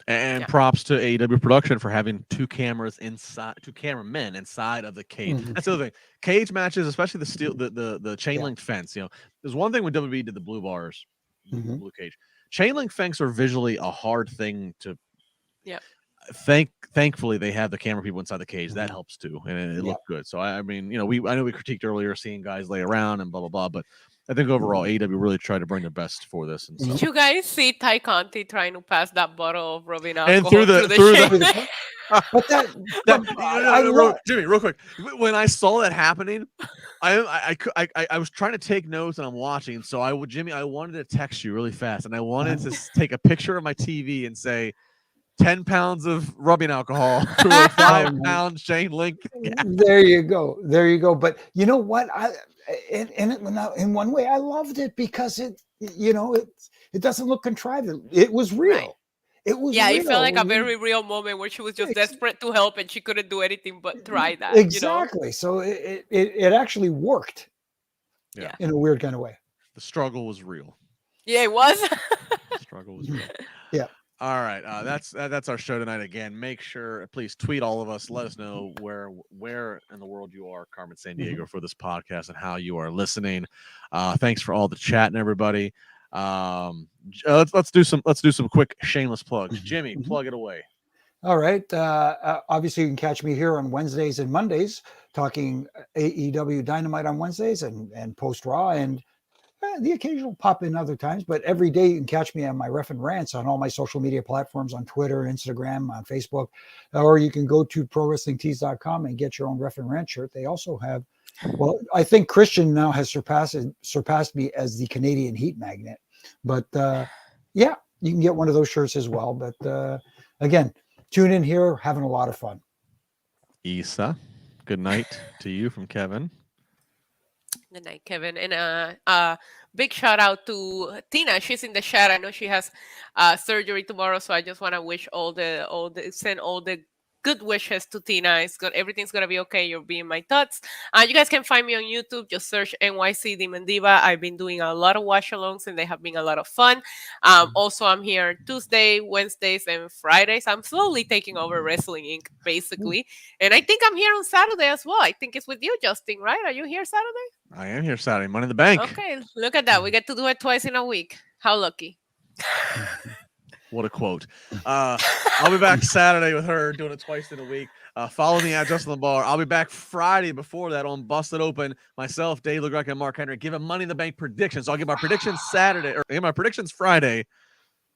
And props to AEW production for having two cameramen inside of the cage. That's the other thing. Cage matches, especially the chain link fence. There's one thing when WWE did the blue bars, blue cage. Chain link fence are visually a hard thing to. Yeah. Thankfully, they have the camera people inside the cage. That helps too, and it looked good. So I mean, I know we critiqued earlier seeing guys lay around and blah blah blah, but I think overall AEW really tried to bring the best for this. And so. Did you guys see Ty Conti trying to pass that bottle of rubbing alcohol and through the Jimmy, real quick, when I saw that happening, I was trying to take notes and I'm watching. So I wanted to text you really fast, and I wanted to take a picture of my TV and say 10 pounds of rubbing alcohol to a 5-pound chain link. There you go. But you know what? In one way, I loved it because it doesn't look contrived. It was real. Right. It was real. It felt like a very real moment where she was just desperate to help and she couldn't do anything but try that. Exactly. So it actually worked. Yeah. In a weird kind of way. The struggle was real. Yeah, it was. The struggle was real. Yeah. All right, that's our show tonight. Again, make sure, please tweet all of us. Let us know where in the world you are, Carmen Sandiego, for this podcast and how you are listening. Thanks for all the chatting, everybody. Let's do some quick shameless plugs. Jimmy, plug it away. All right. Obviously, you can catch me here on Wednesdays and Mondays talking AEW Dynamite on Wednesdays and post Raw and. The occasional pop in other times, but every day you can catch me on my Ref and Rants on all my social media platforms, on Twitter, Instagram, on Facebook, or you can go to prowrestlingtees.com and get your own Ref and Rant shirt. They also have, I think Christian now has surpassed me as the Canadian heat magnet, but you can get one of those shirts as well. But again, tune in here, having a lot of fun. Isa, good night to you from Kevin. Good night, Kevin. And big shout out to Tina. She's in the chat. I know she has surgery tomorrow, so I just want to send all the good wishes to Tina. Everything's gonna be okay. You'll be in my thoughts. You guys can find me on YouTube. Just search NYC Demon Diva. I've been doing a lot of watch-alongs, and they have been a lot of fun. Also, I'm here Tuesday, Wednesdays, and Fridays. I'm slowly taking over Wrestling Inc. basically, and I think I'm here on Saturday as well. I think it's with you, Justin. Right? Are you here Saturday? I am here Saturday. Money in the Bank. Okay, look at that. We get to do it twice in a week. How lucky. What a quote. I'll be back Saturday with her doing it twice in a week. Follow me at Justin LaBar. I'll be back Friday before that on Busted Open. Myself, Dave LaGreca, and Mark Henry give a Money in the Bank prediction. So I'll give my predictions Friday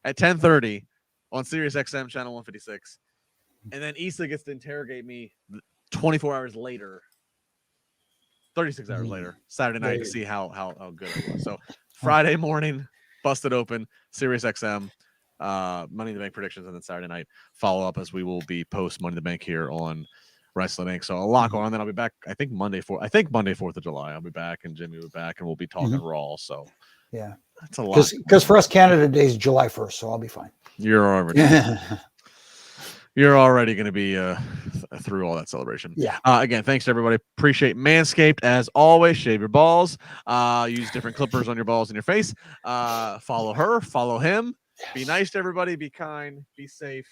at 10:30 on Sirius XM channel 156. And then Issa gets to interrogate me 24 hours later, 36 hours later, Saturday night, to see how good it was. So Friday morning, Busted Open, Sirius XM. Money in the Bank predictions, and then Saturday night follow up as we will be post Money in the Bank here on Wrestling Inc. So a lot going on. Then I'll be back. I think Monday 4th of July. I'll be back, and Jimmy will be back, and we'll be talking Raw. So yeah, that's a lot. Because for us, Canada Day is July 1st, so I'll be fine. You're already. you're already going to be through all that celebration. Yeah. Again, thanks to everybody. Appreciate Manscaped as always. Shave your balls. Use different clippers on your balls and your face. Follow her. Follow him. Be nice to everybody. Be kind. Be safe.